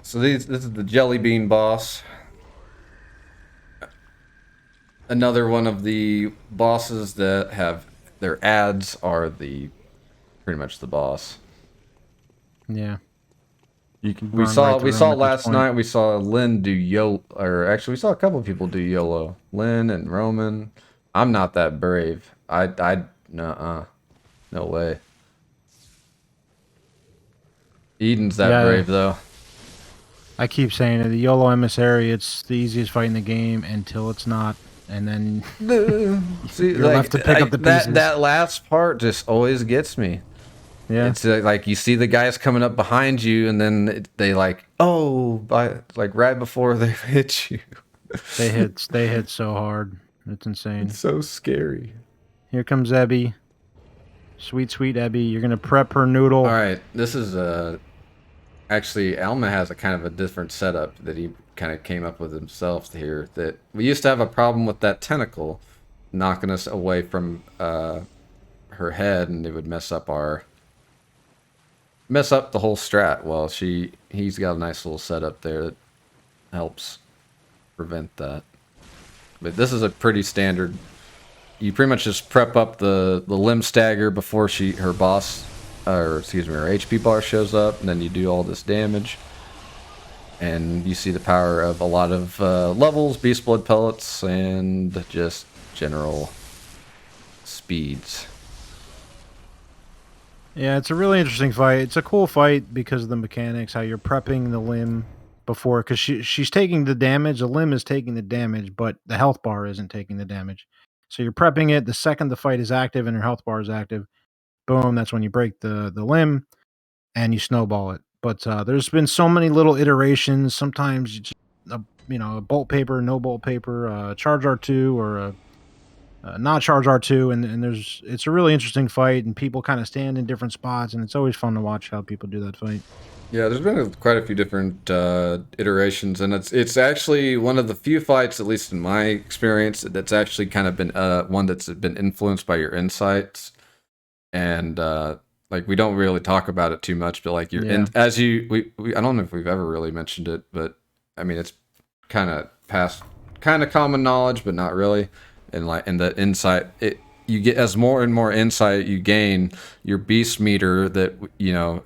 So this is the jelly bean boss. Another one of the bosses that have their ads are the pretty much the boss. Yeah. You can, Burn right we through 'em saw at this last point. night. We saw Lynn do YOLO, or actually we saw a couple of people do YOLO. Lynn and Roman. I'm not that brave. No way. Eden's that Yeah, brave though. I keep saying it. The YOLO emissary, it's the easiest fight in the game until it's not, and then See, you're left to pick up the pieces. that last part just always gets me. Yeah, It's like you see the guys coming up behind you, and then they like, like right before they hit you. they hit so hard. It's insane. It's so scary. Here comes Ebby. Sweet, sweet Ebby. You're gonna prep her noodle. All right, this is actually Alma has a kind of a different setup that he kind of came up with himself here. That we used to have a problem with that tentacle knocking us away from her head, and it would mess up the whole strat. Well, he's got a nice little setup there that helps prevent that. But this is a pretty standard. You pretty much just prep up the limb stagger before her boss, or excuse me, her HP bar shows up, and then you do all this damage. And you see the power of a lot of levels, beast blood pellets, and just general speeds. Yeah, it's a really interesting fight. It's a cool fight because of the mechanics, how you're prepping the limb before, because she's taking the damage. The limb is taking the damage, but the health bar isn't taking the damage. So you're prepping it. The second the fight is active and her health bar is active, boom, that's when you break the limb and you snowball it. But there's been so many little iterations. Sometimes you just, a bolt paper, no bolt paper, charge R2 or a not charge R2, and it's a really interesting fight, and people kind of stand in different spots, and it's always fun to watch how people do that fight. Yeah, there's been quite a few different iterations, and it's actually one of the few fights, at least in my experience, that's actually kind of been one that's been influenced by your insights, and like we don't really talk about it too much, but like as we I don't know if we've ever really mentioned it, but I mean it's kind of common knowledge, but not really, and like in the insight you get, as more and more insight you gain, your beast meter that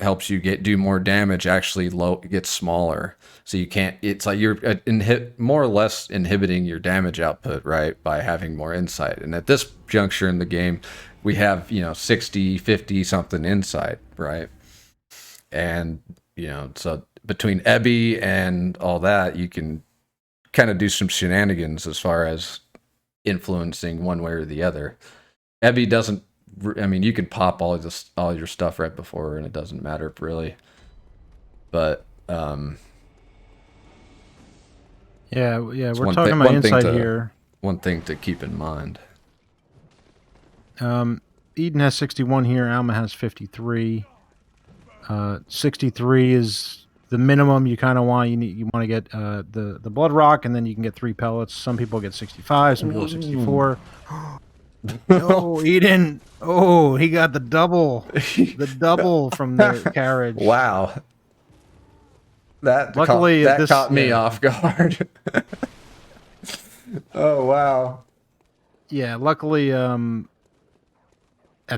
helps you do more damage actually gets smaller. So you can't. It's like you're more or less inhibiting your damage output, right, by having more insight. And at this juncture in the game, we have 60, 50 something insight, right? And so between Ebby and all that, you can kind of do some shenanigans as far as influencing one way or the other. Ebby doesn't. I mean, you could pop all your stuff right before her, and it doesn't matter really. But yeah, we're talking about insight here. One thing to keep in mind. Eden has 61 here. Alma has 53. 63 is the minimum you kind of want. You want to get the blood rock, and then you can get 3 pellets. Some people get 65. Some people get 64. No, Eden. Oh, he got the double. The double from the carriage. Wow. Luckily, that caught me off guard. Oh, wow. Yeah, luckily, at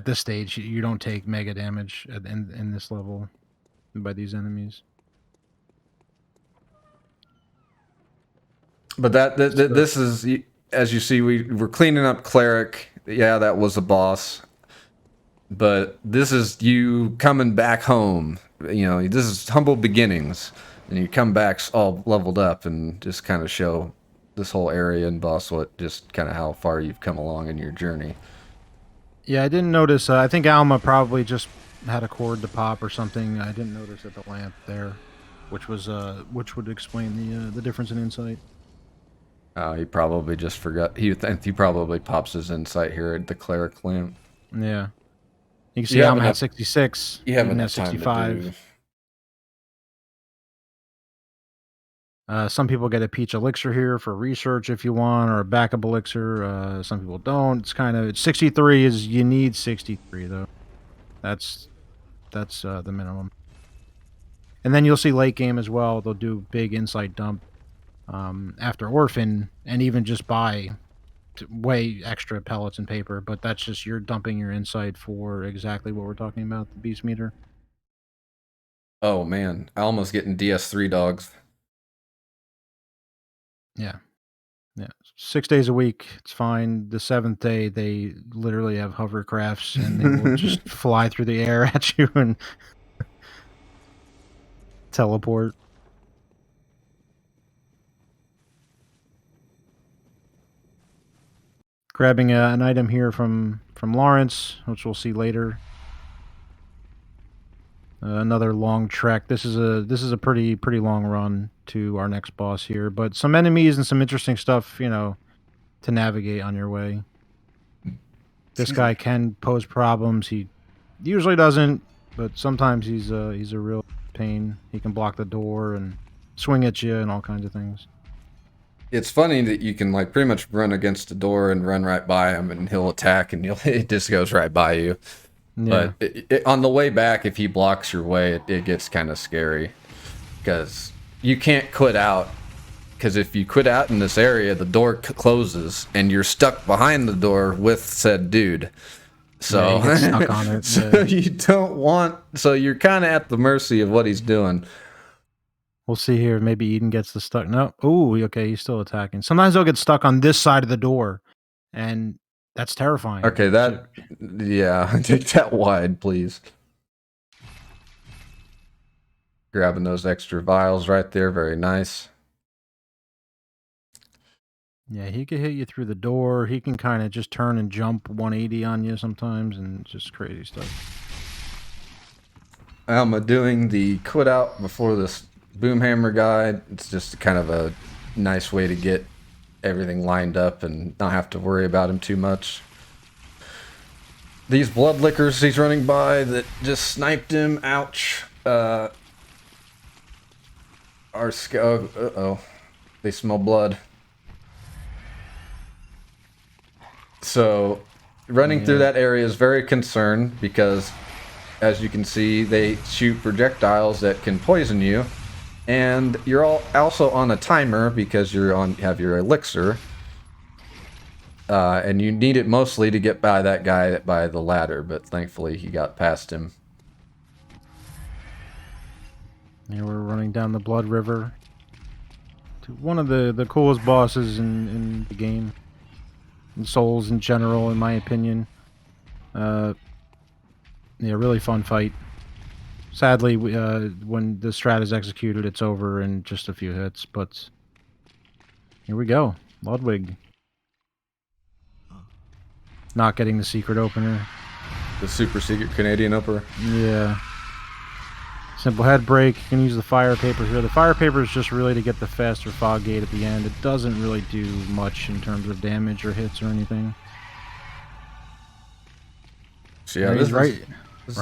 this stage, you don't take mega damage in this level by these enemies. But this is, as you see, we're cleaning up Cleric. Yeah, that was a boss. But this is you coming back home. This is humble beginnings. And you come back all leveled up and just kind of show this whole area and boss just kind of how far you've come along in your journey. Yeah, I didn't notice. I think Alma probably just had a cord to pop or something. I didn't notice at the lamp there, which would explain the difference in insight. He probably just forgot. He probably pops his insight here at the cleric lamp. Yeah. You can You see I'm haven't at had 66, you haven't Eden at had time to 65. do. Some people get a peach elixir here for research if you want, or a backup elixir. Some people don't. It's 63 is you need 63 though. That's the minimum. And then you'll see late game as well. They'll do big insight dump after Orphan, and even just buy way extra pellets and paper. But that's just you're dumping your insight for exactly what we're talking about, the beast meter. Oh man, Alma's getting DS3 dogs. Yeah. Yeah, 6 days a week, it's fine. The 7th day, they literally have hovercrafts, and they will just fly through the air at you and teleport. Grabbing an item here from Lawrence, which we'll see later. Another long trek. This is a pretty long run to our next boss here, but some enemies and some interesting stuff, to navigate on your way. This guy can pose problems. He usually doesn't, but sometimes he's a real pain. He can block the door and swing at you and all kinds of things. It's funny that you can like pretty much run against the door and run right by him, and he'll attack, and it just goes right by you. Yeah, But on the way back, if he blocks your way, it gets kind of scary because you can't quit out. Because if you quit out in this area, the door closes, and you're stuck behind the door with said dude. So, you get stuck on it. So Yeah. you don't want. So you're kind of at the mercy of what he's doing. We'll see here. Maybe Eden gets the stuck. No. Oh, okay. He's still attacking. Sometimes they'll get stuck on this side of the door, and that's terrifying. Okay, yeah, take that wide, please. Grabbing those extra vials right there, very nice. Yeah, he can hit you through the door. He can kind of just turn and jump 180 on you sometimes, and just crazy stuff. Alma doing the quit out before this boomhammer guy. It's just kind of a nice way to get everything lined up and not have to worry about him too much. These blood lickers he's running by that just sniped him. Ouch. Uh-oh. They smell blood. So, running through that area is very concerned because, as you can see, they shoot projectiles that can poison you. And you're also on a timer because have your elixir. And you need it mostly to get by that guy by the ladder, but thankfully he got past him. Yeah, we're running down the Blood River to one of the coolest bosses in the game. And Souls in general, in my opinion. Yeah, really fun fight. Sadly, when the strat is executed, it's over in just a few hits, but here we go. Ludwig. Not getting the secret opener. The super secret Canadian opener. Yeah. Simple head break. You can use the fire paper here. The fire paper is just really to get the faster fog gate at the end. It doesn't really do much in terms of damage or hits or anything. So yeah, this is right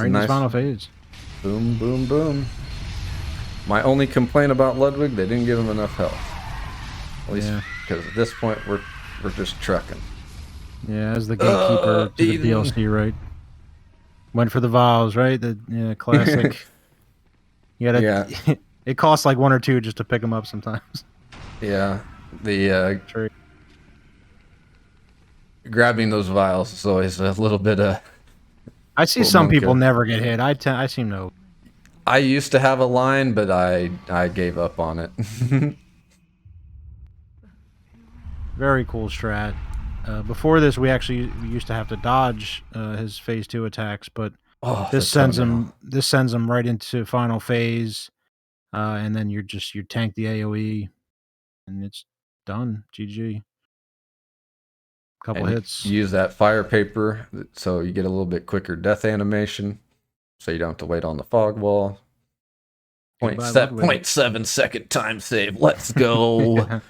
in nice. his final phase. Boom, boom, boom. My only complaint about Ludwig, they didn't give him enough health. At least because at this point we're just trucking. Yeah, as the gatekeeper to the DLC, right? Went for the vials, right? The classic. You gotta. It costs like 1 or 2 just to pick them up sometimes. Yeah, the grabbing those vials is always a little bit of. I see some people never get hit. I seem to. I used to have a line, but I gave up on it. Very cool strat. Before this, we used to have to dodge his phase 2 attacks, but this sends him right into final phase, and then you tank the AOE, and it's done. GG. Couple hits. You use that fire paper, so you get a little bit quicker death animation, so you don't have to wait on the fog wall. 0.7 second time save. Let's go.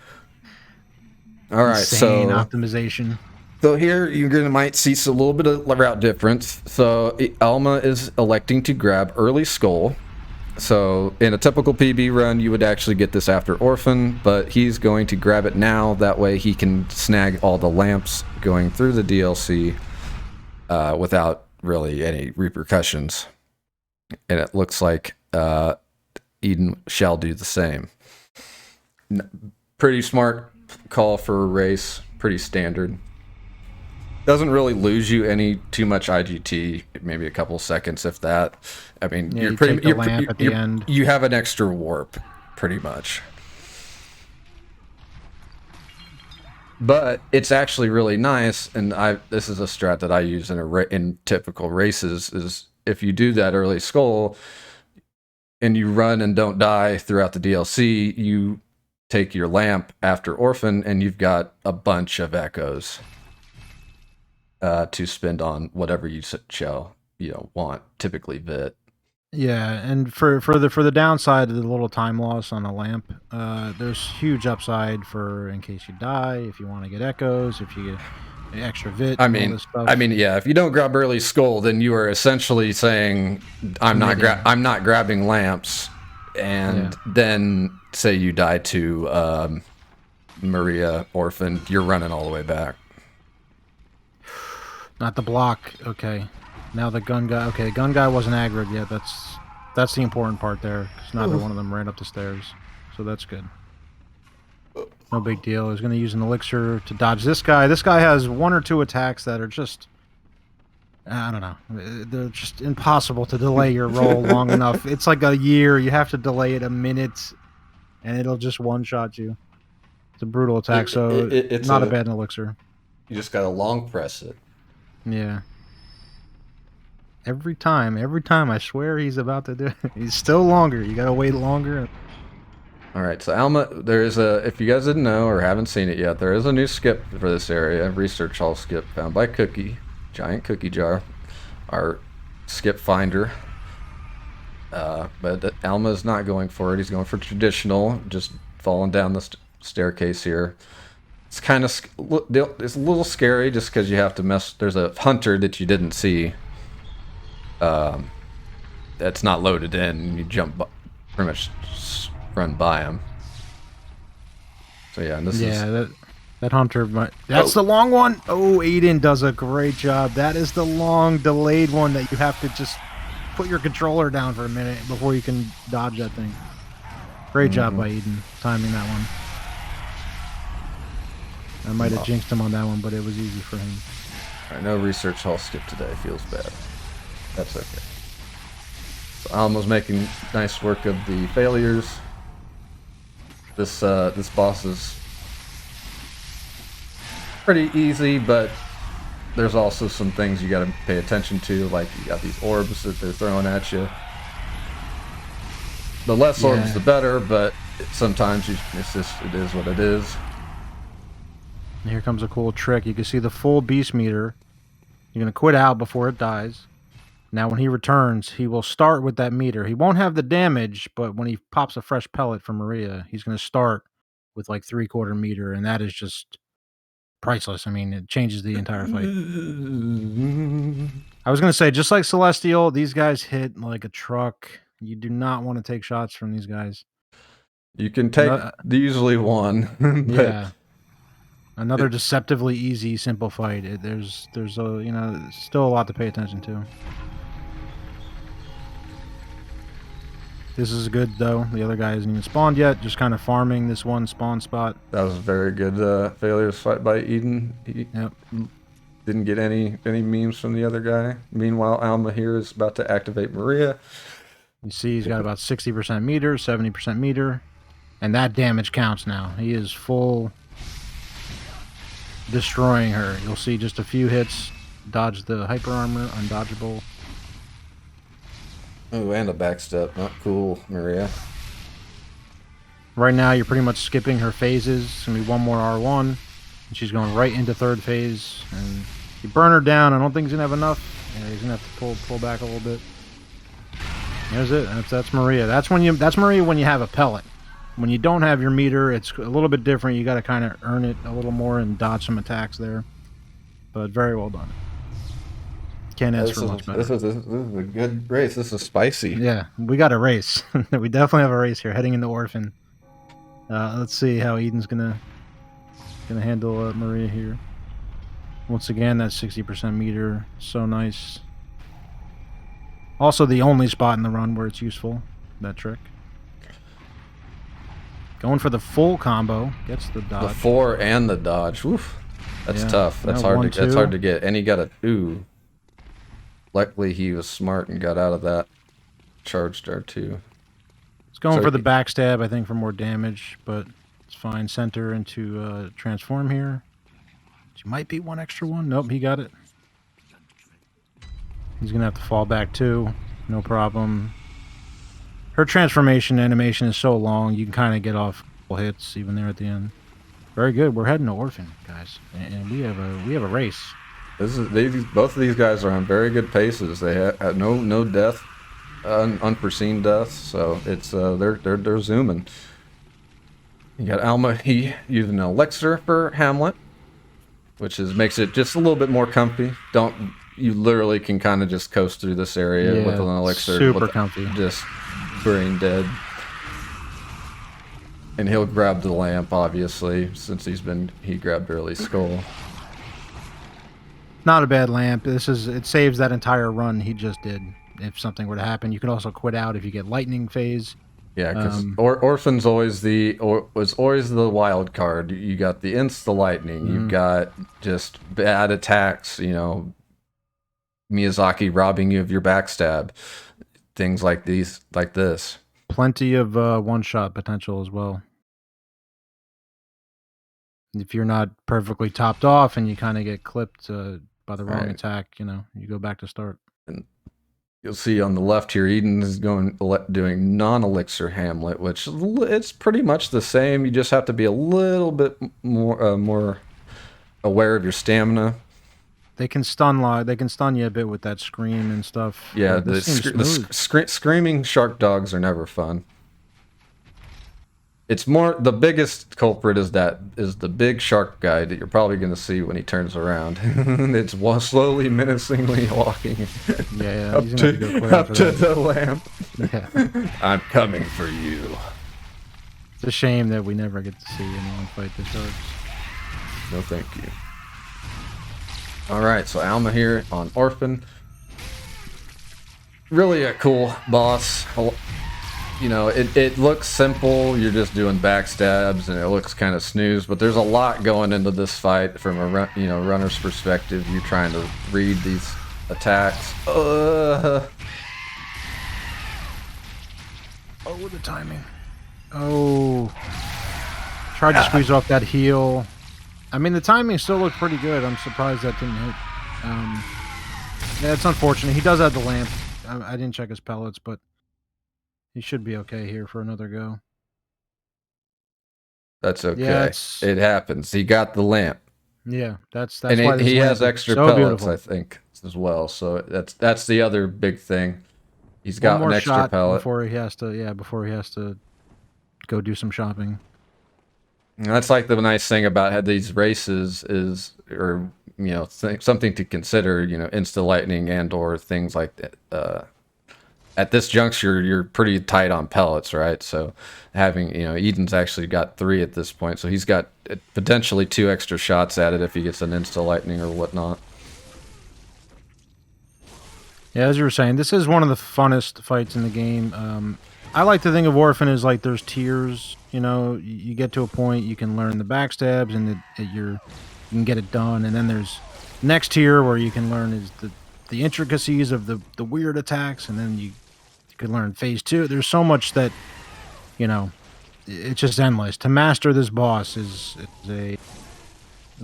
All right, Insane so optimization. here you're gonna might see a little bit of route difference. So Alma is electing to grab early skull. So in a typical PB run, you would actually get this after Orphan, but he's going to grab it now. That way he can snag all the lamps going through the DLC without really any repercussions. And it looks like Eden shall do the same. Pretty smart call for a race. Pretty standard. Doesn't really lose you too much IGT, maybe a couple seconds if that. I mean, Yeah, you end. You have an extra warp, pretty much. But it's actually really nice, and this is a strat that I use in typical races. Is if you do that early skull, and you run and don't die throughout the DLC, you take your lamp after Orphan, and you've got a bunch of echoes. To spend on whatever you shall want, typically Vit. Yeah, and for the downside of the little time loss on a lamp, there's huge upside for in case you die, if you want to get echoes, if you get extra Vit. I mean, yeah. If you don't grab early skull, then you are essentially saying I'm not grabbing lamps, and then say you die to Maria Orphan, you're running all the way back. Not the block. Okay. Now the gun guy. Okay, the gun guy wasn't aggroed yet. That's the important part there. Because neither one of them ran up the stairs. So that's good. No big deal. He's going to use an elixir to dodge this guy. This guy has one or two attacks that are just... I don't know. They're just impossible to delay your roll long enough. It's like a year. You have to delay it a minute. And it'll just one-shot you. It's a brutal attack, so it's not a bad elixir. You just got to long press it. Yeah. Every time, I swear he's about to do it. He's still longer. You gotta wait longer. All right, so Alma, if you guys didn't know or haven't seen it yet, there is a new skip for this area, research hall skip found by Cookie, giant cookie jar, our skip finder. But Alma's not going for it. He's going for traditional, just falling down the staircase here. It's kind of it's a little scary just because you have to mess. There's a hunter that you didn't see. That's not loaded in. And you jump, pretty much run by him. So yeah, and this is that hunter. That's the long one. Oh, Eden does a great job. That is the long delayed one that you have to just put your controller down for a minute before you can dodge that thing. Great job by Eden timing that one. I might have jinxed him on that one, but it was easy for him. Alright, no research hall skip today. Feels bad. That's okay. So Alma's making nice work of the failures. This boss is pretty easy, but there's also some things you got to pay attention to, like you got these orbs that they're throwing at you. The less orbs, the better, but sometimes it is what it is. Here comes a cool trick. You can see the full beast meter. You're going to quit out before it dies. Now when he returns, he will start with that meter. He won't have the damage, but when he pops a fresh pellet from Maria, he's going to start with like 3/4 meter, and that is just priceless. I mean, it changes the entire fight. I was going to say, just like Celestial, these guys hit like a truck. You do not want to take shots from these guys. You can take usually one. Yeah. Another deceptively easy, simple fight. There's still a lot to pay attention to. This is good though. The other guy hasn't even spawned yet. Just kind of farming this one spawn spot. That was a very good failure fight by Eden. He didn't get any memes from the other guy. Meanwhile, Alma here is about to activate Maria. You see, he's got about 60% meter, 70% meter, and that damage counts now. He is full. Destroying her. You'll see just a few hits. Dodge the hyper armor, undodgeable. Oh, and a backstep. Not cool, Maria. Right now, you're pretty much skipping her phases. It's going to be one more R1, and she's going right into third phase. And you burn her down. I don't think he's going to have enough. Yeah, he's going to have to pull back a little bit. There's it. That's Maria. That's Maria when you have a pellet. When you don't have your meter, it's a little bit different. You got to kind of earn it a little more and dodge some attacks there. But very well done. Can't ask for much better. This is a good race. This is spicy. Yeah, we got a race. We definitely have a race here heading into Orphan. Let's see how Eden's gonna handle Maria here. Once again, that 60% meter, so nice. Also, the only spot in the run where it's useful, that trick. Going for the full combo, gets the dodge. The 4 and the dodge. Oof. That's tough. That's hard to get. And he got a ooh. Luckily he was smart and got out of that charge there too. It's going for the backstab, I think, for more damage, but it's fine. Center into transform here. She might be one extra one. Nope, he got it. He's gonna have to fall back too. No problem. Her transformation animation is so long, you can kind of get off hits even there at the end. Very good. We're heading to Orphan, guys, and we have a race. Both of these guys are on very good paces. They had no death, unforeseen deaths. So it's they're zooming. You got Alma. He used an elixir for Hamlet, which makes it just a little bit more comfy. You literally can kind of just coast through this area with an elixir. Super comfy. Just brain dead. And he'll grab the lamp, obviously, since he grabbed Early's skull. Not a bad lamp. It saves that entire run he just did. If something were to happen, you can also quit out if you get lightning phase. Yeah, because Orphan's was always the wild card. You got the insta lightning. You've got just bad attacks. You know, Miyazaki robbing you of your backstab. Things like this. Plenty of one-shot potential as well. If you're not perfectly topped off and you kind of get clipped by the wrong attack, you go back to start. And you'll see on the left here, Eden is doing non-elixir Hamlet, which it's pretty much the same. You just have to be a little bit more aware of your stamina. They can stun They can stun you a bit with that scream and stuff. Yeah, the screaming shark dogs are never fun. It's more, the biggest culprit is the big shark guy that you're probably going to see when he turns around. It's slowly, menacingly walking up to the lamp. Yeah. I'm coming for you. It's a shame that we never get to see anyone fight the sharks. No, thank you. All right, so Alma here on Orphan. Really a cool boss. You know, it looks simple. You're just doing backstabs, and it looks kind of snooze. But there's a lot going into this fight from a runner's perspective. You're trying to read these attacks. Oh, with the timing. Oh, tried to squeeze off that heel. I mean, the timing still looked pretty good. I'm surprised that didn't hit. Yeah, it's unfortunate. He does have the lamp. I didn't check his pellets, but he should be okay here for another go. That's okay. Yeah, it happens. He got the lamp. Yeah, that's and why he has extra so pellets, beautiful. I think, as well. So that's the other big thing. He's got an extra pellet before he has to go do some shopping. And that's like the nice thing about these races something to consider. Insta lightning and/or things like that. At this juncture, you're pretty tight on pellets, right? So having, Eden's actually got 3 at this point, so he's got potentially 2 extra shots at it if he gets an insta lightning or whatnot. Yeah, as you were saying, this is one of the funnest fights in the game. I like to think of Orphan as like there's tiers. You get to a point, you can learn the backstabs and you can get it done, and then there's next tier where you can learn is the intricacies of the weird attacks, and then you can learn phase 2. There's so much that it's just endless. To master this boss there's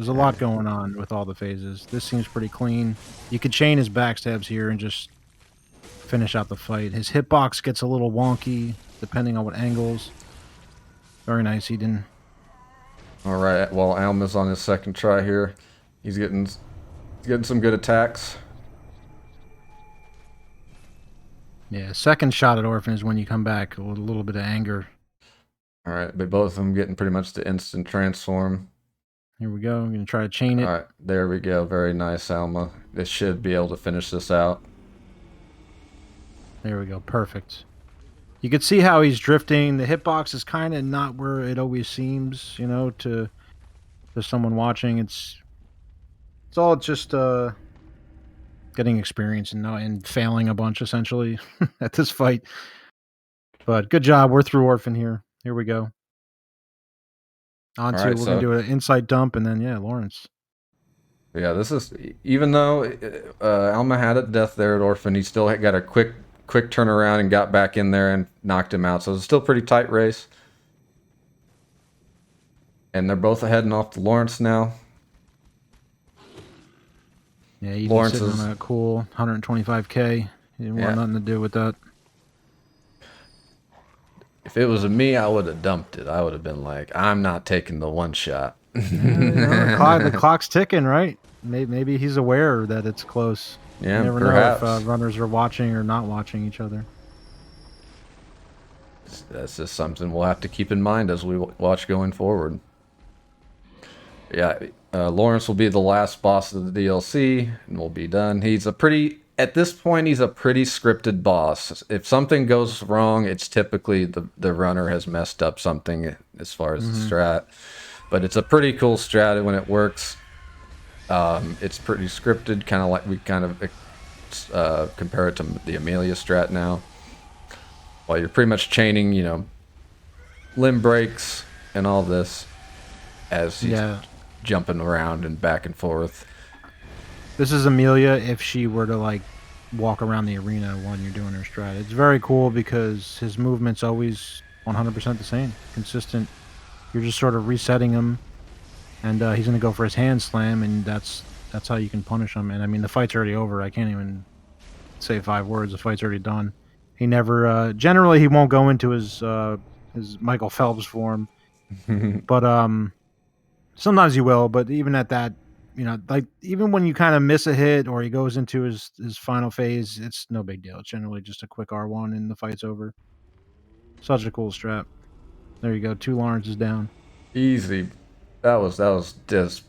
a lot going on with all the phases. This seems pretty clean. You could chain his backstabs here and just finish out the fight. His hitbox gets a little wonky depending on what angles. Very nice, Eden. All right, well, Alma's on his second try here. He's getting some good attacks. Yeah, second shot at Orphan is when you come back with a little bit of anger. All right, but both of them getting pretty much the instant transform. Here we go. I'm going to try to chain All it. right, there we go. Very nice, Alma. This should be able to finish this out. There we go. Perfect. You can see how he's drifting. The hitbox is kind of not where it always seems, to someone watching. It's all just getting experience and failing a bunch essentially at this fight. But good job. We're through Orphan here. Here we go. On All to right, we're gonna so do an insight dump and then Lawrence. yeah, this is even though Alma had a death there at Orphan, he still got a quick turnaround and got back in there and knocked him out. So it's still a pretty tight race. And they're both heading off to Lawrence now. Yeah, he's Lawrence sitting is on a cool 125k. He didn't want nothing to do with that. If it was me, I would have dumped it. I would have been like, I'm not taking the one shot. The clock's ticking, right? Maybe he's aware that it's close. Yeah, you never perhaps. know if runners are watching or not watching each other. That's just something we'll have to keep in mind as we watch going forward. Yeah, Lawrence will be the last boss of the DLC, and we'll be done. At this point, he's a pretty scripted boss. If something goes wrong, it's typically the runner has messed up something as far as the strat. But it's a pretty cool strat when it works. It's pretty scripted, kind of like we kind of compare it to the Amelia strat now. While you're pretty much chaining, limb breaks and all this as he's jumping around and back and forth. This is Amelia if she were to walk around the arena when you're doing her strat. It's very cool because his movement's always 100% the same, consistent. You're just sort of resetting him, and he's going to go for his hand slam, and that's how you can punish him. And I mean, the fight's already over. I can't even say 5 words. The fight's already done. He never. Generally, he won't go into his Michael Phelps form, but sometimes he will. But even at that, even when you kind of miss a hit or he goes into his final phase, it's no big deal. It's generally just a quick R1 and the fight's over. Such a cool strap. There you go. 2 Lawrences down. Easy. That was just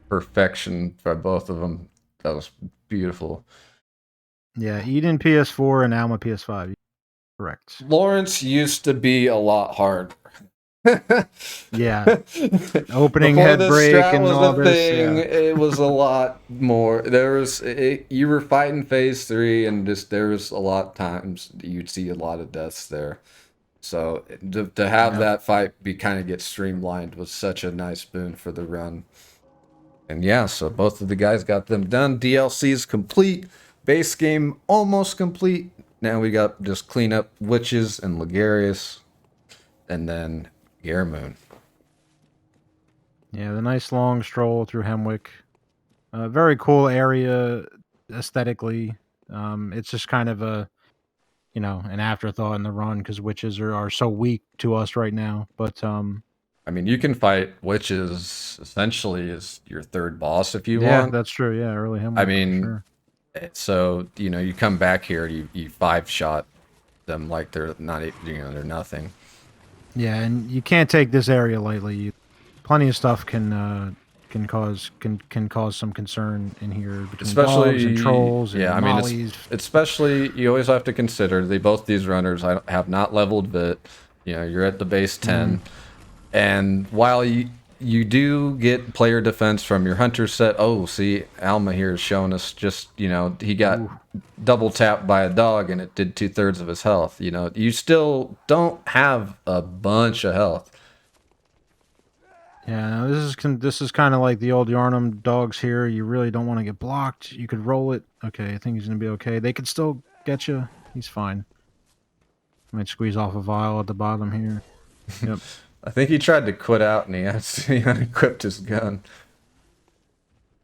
perfection for both of them. That was beautiful. Yeah, Eden PS4 and Alma PS5. Correct. Lawrence used to be a lot harder. Yeah. Opening Before head this break strat and was all a this. thing, Yeah. it was a lot more. You were fighting phase 3, and there was a lot of times you'd see a lot of deaths there. So to have that fight get streamlined was such a nice boon for the run. And yeah, so both of the guys got them done. DLC's complete. Base game almost complete. Now we got just clean up Witches and Ligarius. And then Gearmoon. Yeah, the nice long stroll through Hemwick. Very cool area aesthetically. It's just kind of an afterthought in the run because witches are so weak to us right now. But I mean, you can fight Witches essentially as your third boss if you yeah, want. that's true. Yeah, early Hemwick. I mean, for sure. So you come back here, you 5-shot them like they're not, they're nothing. Yeah, and you can't take this area lightly. Plenty of stuff can cause some concern in here between Especially dogs and trolls and mollies. I mean, especially you always have to consider both these runners have not leveled Vit. You're at the base 10, and while you do get player defense from your hunter set. Oh, see, Alma here is showing us just, he got double tapped by a dog and it did 2/3 of his health. You still don't have a bunch of health. Yeah, this is kind of like the old Yarnum dogs here. You really don't want to get blocked. You could roll it. Okay, I think he's going to be okay. They could still get you. He's fine. Might squeeze off a vial at the bottom here. Yep. I think he tried to quit out and he actually unequipped his gun.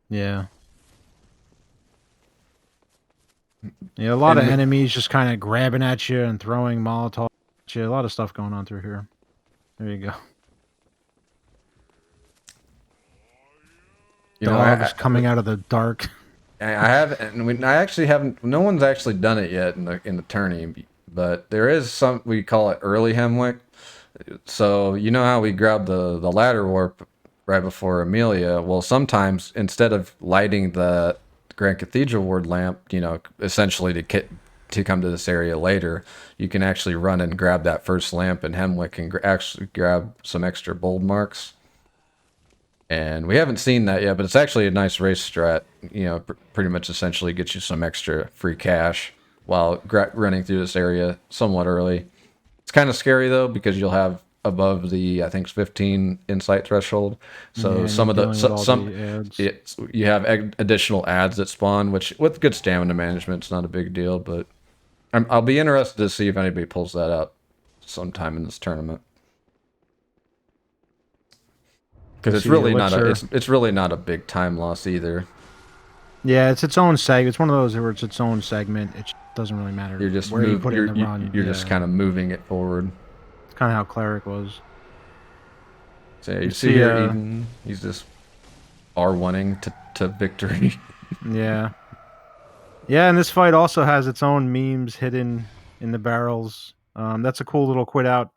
Yeah. Yeah, a lot of enemies just kind of grabbing at you and throwing Molotov at you. A lot of stuff going on through here. There you go. Dogs coming out of the dark. I actually haven't. No one's actually done it yet in the tourney, but there is some. We call it early Hemwick. So you know how we grabbed the ladder warp right before Amelia? Well, sometimes instead of lighting the Grand Cathedral Ward lamp, essentially to come to this area later, you can actually run and grab that first lamp in Hemwick and actually grab some extra bold marks. And we haven't seen that yet, but it's actually a nice race strat. Pretty much essentially gets you some extra free cash while running through this area somewhat early. It's kind of scary though because you'll have above the I think 15 insight threshold. Yeah, So and some you're of the dealing with so, all some the ads. you have additional ads that spawn, which with good stamina management, it's not a big deal. But I'll be interested to see if anybody pulls that out sometime in this tournament because it's See the really not a elixir. it's really not a big time loss either. Yeah, it's its own segment. It's one of those where it's its own segment. It doesn't really matter You're just where you put it in the run. you're just Yeah, kind of moving it forward. it's kind of how Cleric was. So yeah, You you see see, here, Eden, he's just R1ing to victory. yeah, yeah, and this fight also has its own memes hidden in the barrels. That's a cool little quit out.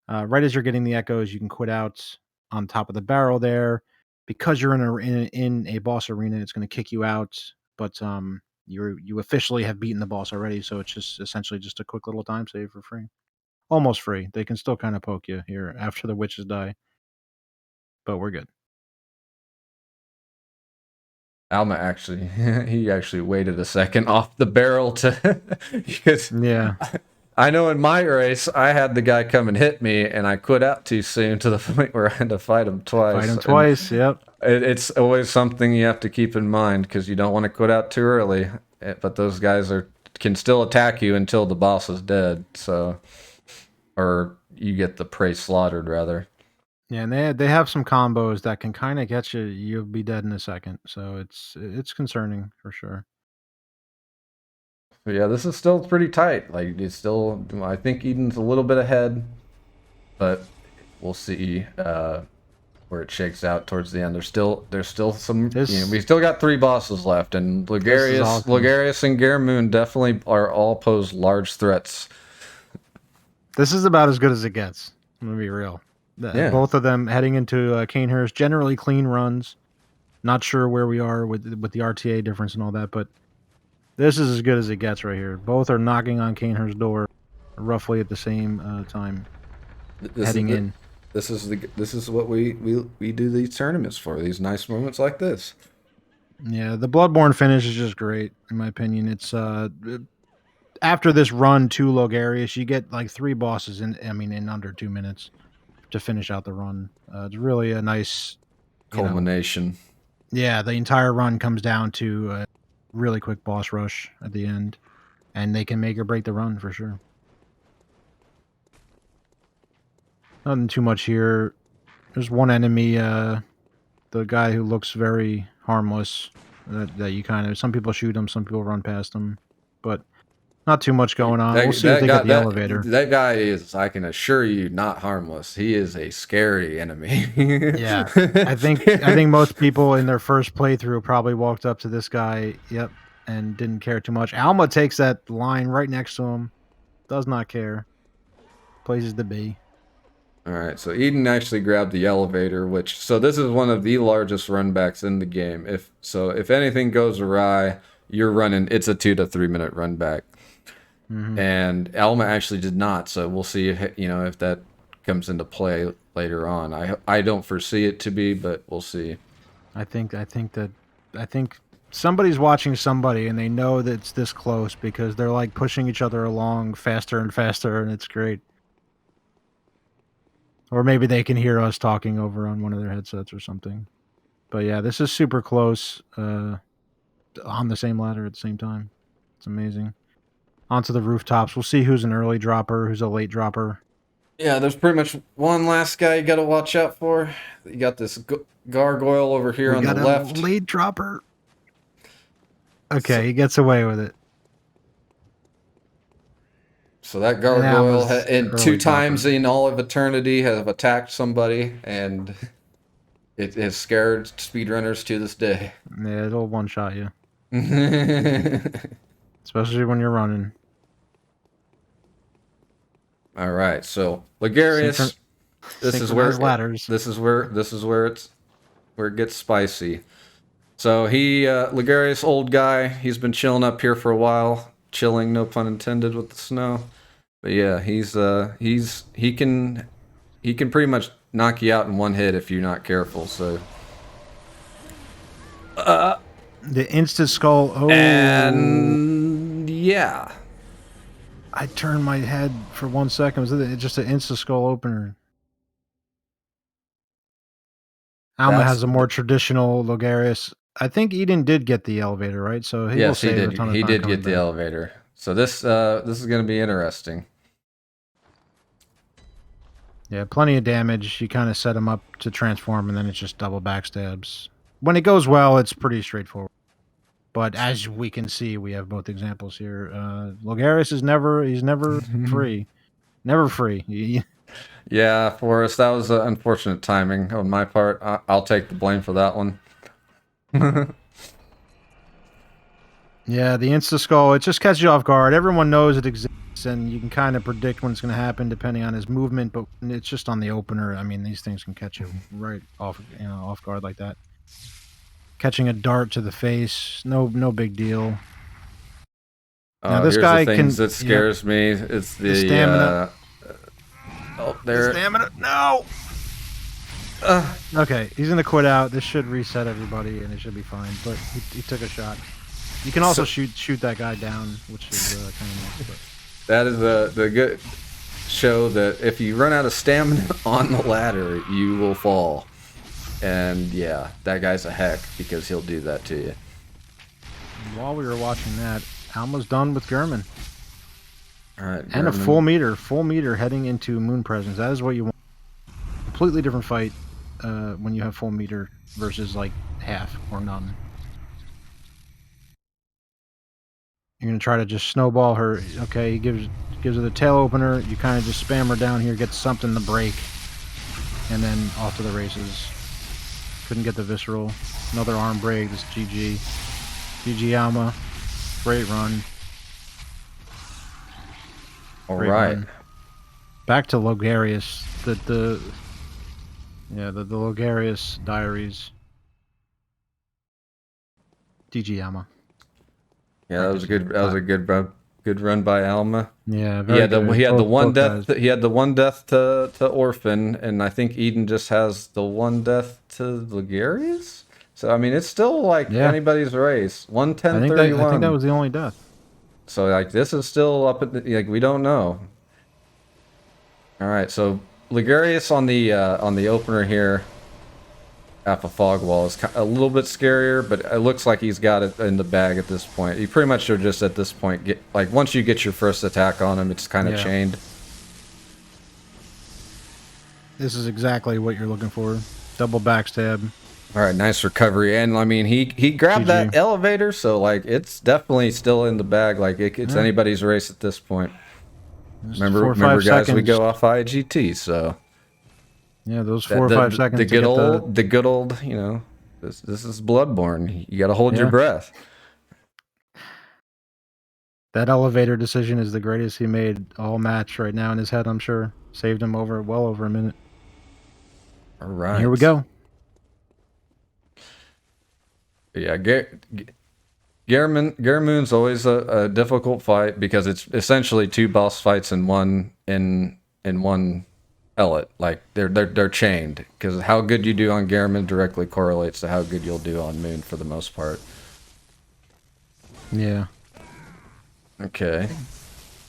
Right as you're getting the echoes, you can quit out on top of the barrel there. Because you're in a boss arena, it's going to kick you out. But you officially have beaten the boss already, so it's just essentially just a quick little time save for free. Almost free. They can still kind of poke you here after the witches die, but we're good. Alma actually, he actually waited a second off the barrel to, because Yeah, I know in my race I had the guy come and hit me, and I quit out too soon to the point where I had to fight him fight twice. him And twice. Yep. it's always something you have to keep in mind because you don't want to quit out too early. But those guys can still attack you until the boss is dead. So, or you get the prey slaughtered rather. Yeah, and they have some combos that can kind of get you. You'll be dead in a second, so it's concerning for sure. But yeah, this is still pretty tight. Like it's still, I think Eden's a little bit ahead, but we'll see where it shakes out towards the end. There's still some. This We still got three bosses left, and this is awesome. Logarius, and Garamoon definitely are all pose large threats. This is about as good as it gets. I'm gonna be real. Yeah, Both of them heading into Canehurst, generally clean runs. Not sure where we are with the RTA difference and all that, but this is as good as it gets right here. Both are knocking on Canehurst's door, roughly at the same time, this is heading in. this is what we do these tournaments for. These nice moments like this. Yeah, the Bloodborne finish is just great in my opinion. It's after this run to Logarius, you get like three bosses in under 2 minutes to finish out the run. It's really a nice, Culmination. yeah, the entire run comes down to a really quick boss rush at the end, and they can make or break the run for sure. Nothing too much here. There's one enemy, the guy who looks very harmless. That you kind of, some people shoot him, some people run past him, but not too much going on. We'll see if they get the elevator. That guy is, I can assure you, not harmless. He is a scary enemy. Yeah, I think most people in their first playthrough probably walked up to this guy, yep, and didn't care too much. Alma takes that line right next to him, does not care, places the B. All right, so Eden actually grabbed the elevator, so this is one of the largest runbacks in the game. If anything goes awry, you're running. It's a 2 to 3 minute run back. And Alma actually did not, so we'll see if that comes into play later on. I don't foresee it to be, but we'll see. I think somebody's watching somebody, and they know that it's this close because they're like pushing each other along faster and faster, and it's great. Or maybe they can hear us talking over on one of their headsets or something. But yeah, this is super close. On the same ladder at the same time. It's amazing. Onto the rooftops. We'll see who's an early dropper, who's a late dropper. Yeah, there's pretty much one last guy you got to watch out for. You got this gargoyle over here on the left. Late dropper. Okay, So- he gets away with it. So that gargoyle, was and early two times dropper. in all of eternity, have attacked somebody, and it has scared speedrunners to this day. Yeah, it'll one shot you, All especially when you're running. All right, so Ligarius. This is where Synchronized ladders. this is where it gets spicy. So Ligarius, old guy, he's been chilling up here for a while. Chilling, no pun intended, with the snow. But yeah, he can pretty much knock you out in one hit if you're not careful. So The insta skull. Oh, and yeah, I turned my head for 1 second. Was it just an insta skull opener? Alma that's has a more traditional Logarius. I think Eden did get the elevator, right? So he will yes, he save a did. ton of He time did coming get the back. elevator. So this is going to be interesting. Yeah, plenty of damage. You kind of set him up to transform, and then it's just double backstabs. When it goes well, it's pretty straightforward. But as we can see, we have both examples here. Logarius is never free. Never free. Yeah, Forrest, that was unfortunate timing on my part. I'll take the blame for that one. Yeah, the insta skull, it just catches you off guard. Everyone knows it exists, and you can kind of predict when it's going to happen depending on his movement, but it's just on the opener. I mean, these things can catch you right off, off guard like that. Catching a dart to the face, no big deal. Now this Here's guy the things can that scares me. It's the stamina. there. Stamina. No. Okay, he's gonna quit out. This should reset everybody, and it should be fine. But he took a shot. You can also shoot that guy down, which is kind of nice. But. That is the good show that if you run out of stamina on the ladder, you will fall. And yeah, that guy's a heck because he'll do that to you. While we were watching that, Alma's done with German. All right, and a full meter heading into Moon Presence. That is what you want. Completely different fight when you have full meter versus like half or none. You're gonna try to just snowball her. Okay, he gives her the tail opener. You kind of just spam her down here, get something to break, and then off to the races. Couldn't get the visceral. Another arm break. This GG. GG Alma. Great run. All right. Run. Back to Logarius. The Logarius diaries. GG Alma. Yeah, that was a good run by Alma. Yeah, he had the one death. Guys. He had the one death to Orphan, and I think Eden just has the one death to Ligarius. So I mean, it's still like anybody's race. 110-31. I think that was the only death. So like this is still up at the, like we don't know. All right, so Ligarius on the opener here. Half a fog wall is a little bit scarier, but it looks like he's got it in the bag at this point. You pretty much should just at this point get like once you get your first attack on him, it's kind of chained. This is exactly what you're looking for. Double backstab. All right, nice recovery, and I mean he grabbed that elevator, so like it's definitely still in the bag. Like it's anybody's race at this point. Remember guys, seconds. We go off IGT, so. Yeah, those 4 or 5 seconds. The good old, you know, this is Bloodborne. You got to hold your breath. That elevator decision is the greatest he made all match right now in his head. I'm sure saved him well over a minute. All right, and here we go. Yeah, Garamoon's always a difficult fight because it's essentially two boss fights in one pellet. Like they're chained because how good you do on Garamond directly correlates to how good you'll do on Moon for the most part. Yeah. Okay.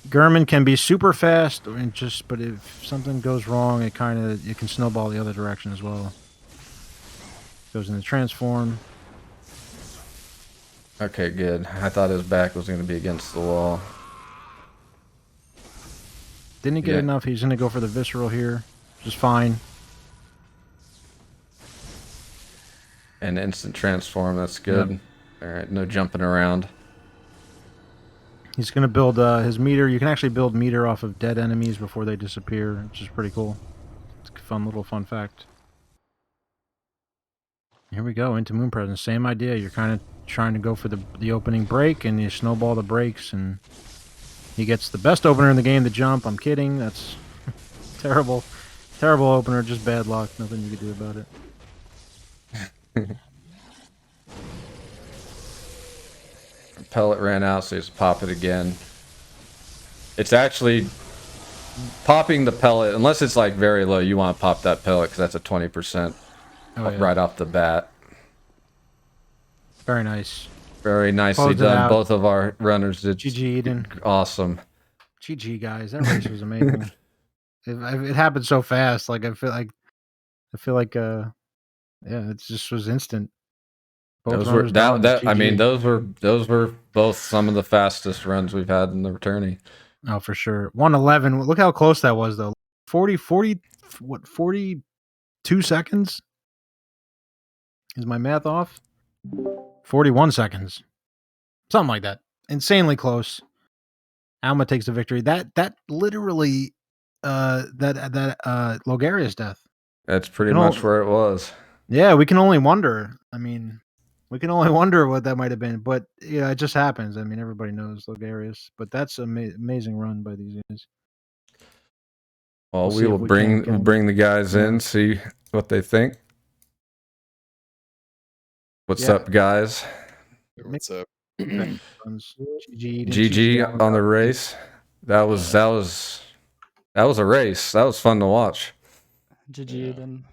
Gurman can be super fast, but if something goes wrong, it can snowball the other direction as well. Goes into transform. Okay, good. I thought his back was going to be against the wall. Didn't get enough. He's going to go for the visceral here. Just fine. And instant transform. That's good. Yep. All right, no jumping around. He's going to build his meter. You can actually build meter off of dead enemies before they disappear, which is pretty cool. It's a little fun fact. Here we go, into Moon Presence. Same idea. You're kind of trying to go for the opening break, and you snowball the breaks, and He gets the best opener in the game, the jump. I'm kidding. That's terrible. Terrible opener, just bad luck. Nothing you can do about it. Pellet ran out, so you just pop it again. It's actually popping the pellet, unless it's like very low, you want to pop that pellet because that's a 20% right off the bat. Very nice. Very nicely done. Both of our runners did. GG Eden. Awesome. GG guys. That race was amazing. It happened so fast. Like I feel like yeah, it just was instant. Both those were I mean those were both some of the fastest runs we've had in the tourney. Oh, for sure. 1:11. Look how close that was though. 42 seconds? Is my math off? 41 seconds. Something like that. Insanely close. Alma takes the victory. That literally Logaria's death. That's pretty much where it was. Yeah, we can only wonder. I mean, we can only wonder what that might have been, but yeah, it just happens. I mean, everybody knows Logarius, but that's an amazing run by these guys. Well, we will bring the guys in, see what they think. What's up, guys? What's up? GG on the race. That was a race. That was fun to watch. GG then.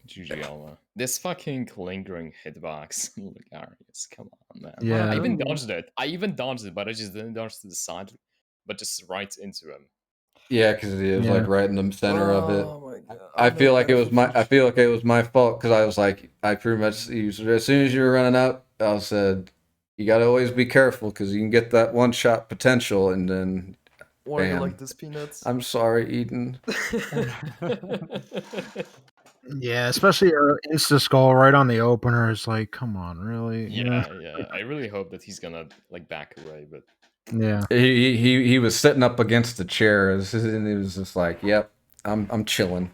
GG Alma. This fucking lingering hitbox. Hilarious. Come on, man. Yeah. I even dodged it. But I just didn't dodge to the side, but just right into him. Yeah, because it was like right in the center of it. My God. I feel like it was my fault because I was like, I pretty much as soon as you were running up, I said, you gotta always be careful because you can get that one shot potential and then. Why do you like this, Peanuts? I'm sorry, Eden. Yeah, especially insta skull right on the opener. It's like, come on, really? Yeah. I really hope that he's gonna like back away, but yeah, he was sitting up against the chair, and he was just like, "Yep, I'm chilling."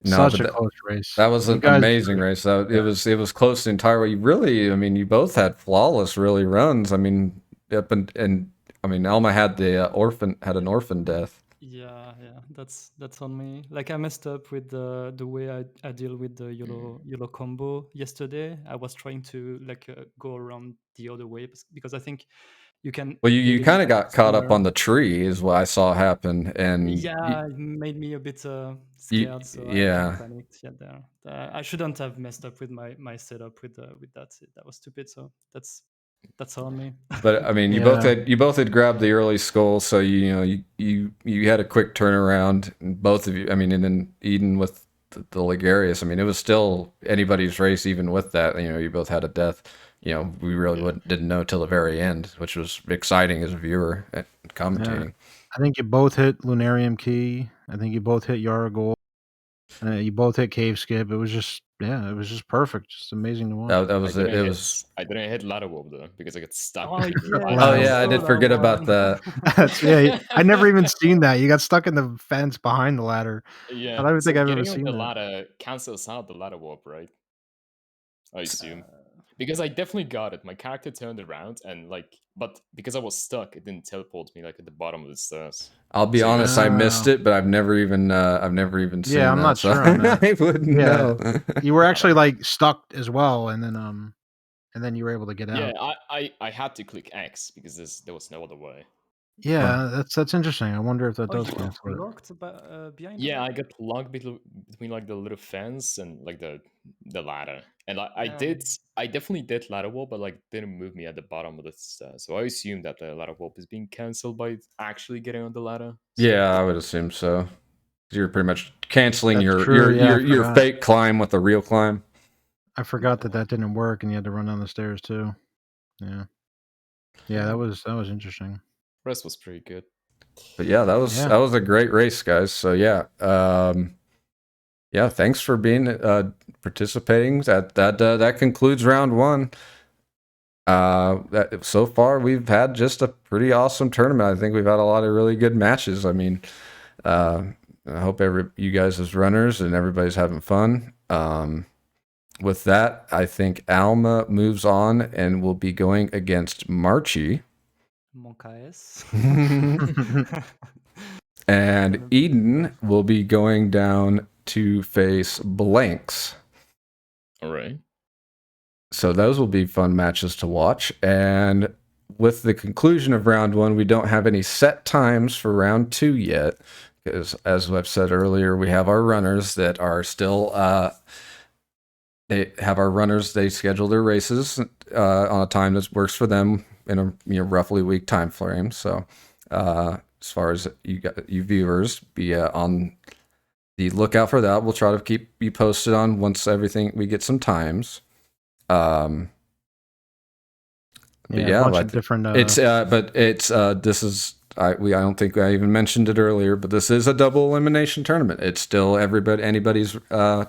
No, such a close race. That was an amazing race. It was close the entire way. You both had flawless runs. I mean, Alma had an orphan death. Yeah, that's on me. Like I messed up with the way I deal with the YOLO combo yesterday. I was trying to go around the other way because I think you can. Well, you kind of got caught up on the tree, is what I saw happen, and it made me a bit scared. So I panicked. Yeah, there. I shouldn't have messed up with my setup with that. That was stupid. So that's on me. But I mean, you both had grabbed the early skull, so you had a quick turnaround. Both of you, I mean, and then Eden with the Ligarius. I mean, it was still anybody's race, even with that. You both had a death. We really didn't know till the very end, which was exciting as a viewer and commentating. Yeah. I think you both hit Lunarium Key. I think you both hit Yaragol. You both hit Cave Skip. It was just perfect. Just amazing to watch. That was it. I didn't hit Ladder Warp though because I got stuck. I did forget about that. I never even seen that. You got stuck in the fence behind the ladder. Yeah, I don't think I've ever seen the that. ladder cancels out the Ladder Warp, right? I assume. Because I definitely got it. My character turned around and but because I was stuck, it didn't teleport me at the bottom of the stairs. I'll be honest, I missed it, but I've never even seen I'm not sure on that. I wouldn't know. You were actually stuck as well, and then you were able to get out. Yeah, I had to click X because there was no other way. Yeah, that's interesting. I wonder if that does cancel it. Locked behind. Yeah, I got locked between the little fence and the ladder, and I definitely did ladder warp, but didn't move me at the bottom of the stairs. So I assume that the ladder warp is being cancelled by actually getting on the ladder. So. Yeah, I would assume so. You're pretty much canceling your fake climb with the real climb. I forgot that didn't work, and you had to run down the stairs too. Yeah, that was interesting. Rest was pretty good. But yeah, that was a great race, guys. So yeah, thanks for being participating. That concludes round one. So far we've had just a pretty awesome tournament. I think we've had a lot of really good matches. I mean, I hope you guys as runners and everybody's having fun. With that, I think Alma moves on and will be going against Marchie. Mon KS. And Eden will be going down to face Blanks. All right. So those will be fun matches to watch. And with the conclusion of round 1, we don't have any set times for round 2 yet. Because as I've said earlier, we have our runners that are still they schedule their races on a time that works for them in a roughly week time frame. So as far as you viewers, be on the lookout for that. We'll try to keep you posted on once we get some times. But a bunch of different. This is I don't think I even mentioned it earlier, but this is a double elimination tournament. It's still anybody's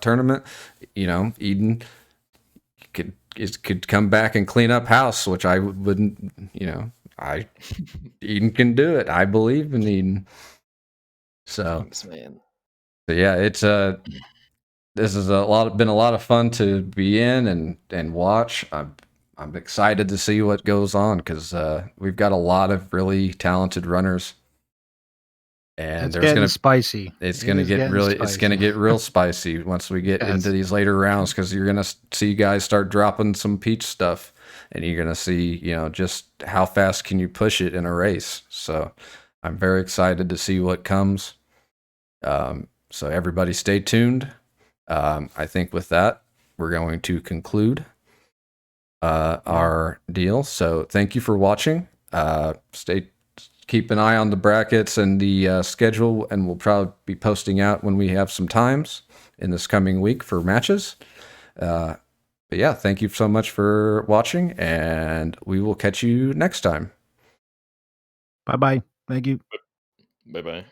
tournament. Eden could come back and clean up house, which I wouldn't. Eden can do it. I believe in Eden. So, thanks, man. So yeah, it's this is been a lot of fun to be in and watch. I'm excited to see what goes on because we've got a lot of really talented runners, and it's getting spicy. It's gonna get real spicy once we get into these later rounds because you're gonna see guys start dropping some peach stuff, and you're gonna see just how fast can you push it in a race. So I'm very excited to see what comes. So everybody stay tuned. I think with that, we're going to conclude our deal. So thank you for watching. Keep an eye on the brackets and the schedule, and we'll probably be posting out when we have some times in this coming week for matches. But yeah, thank you so much for watching, and we will catch you next time. Bye-bye. Thank you. Bye-bye.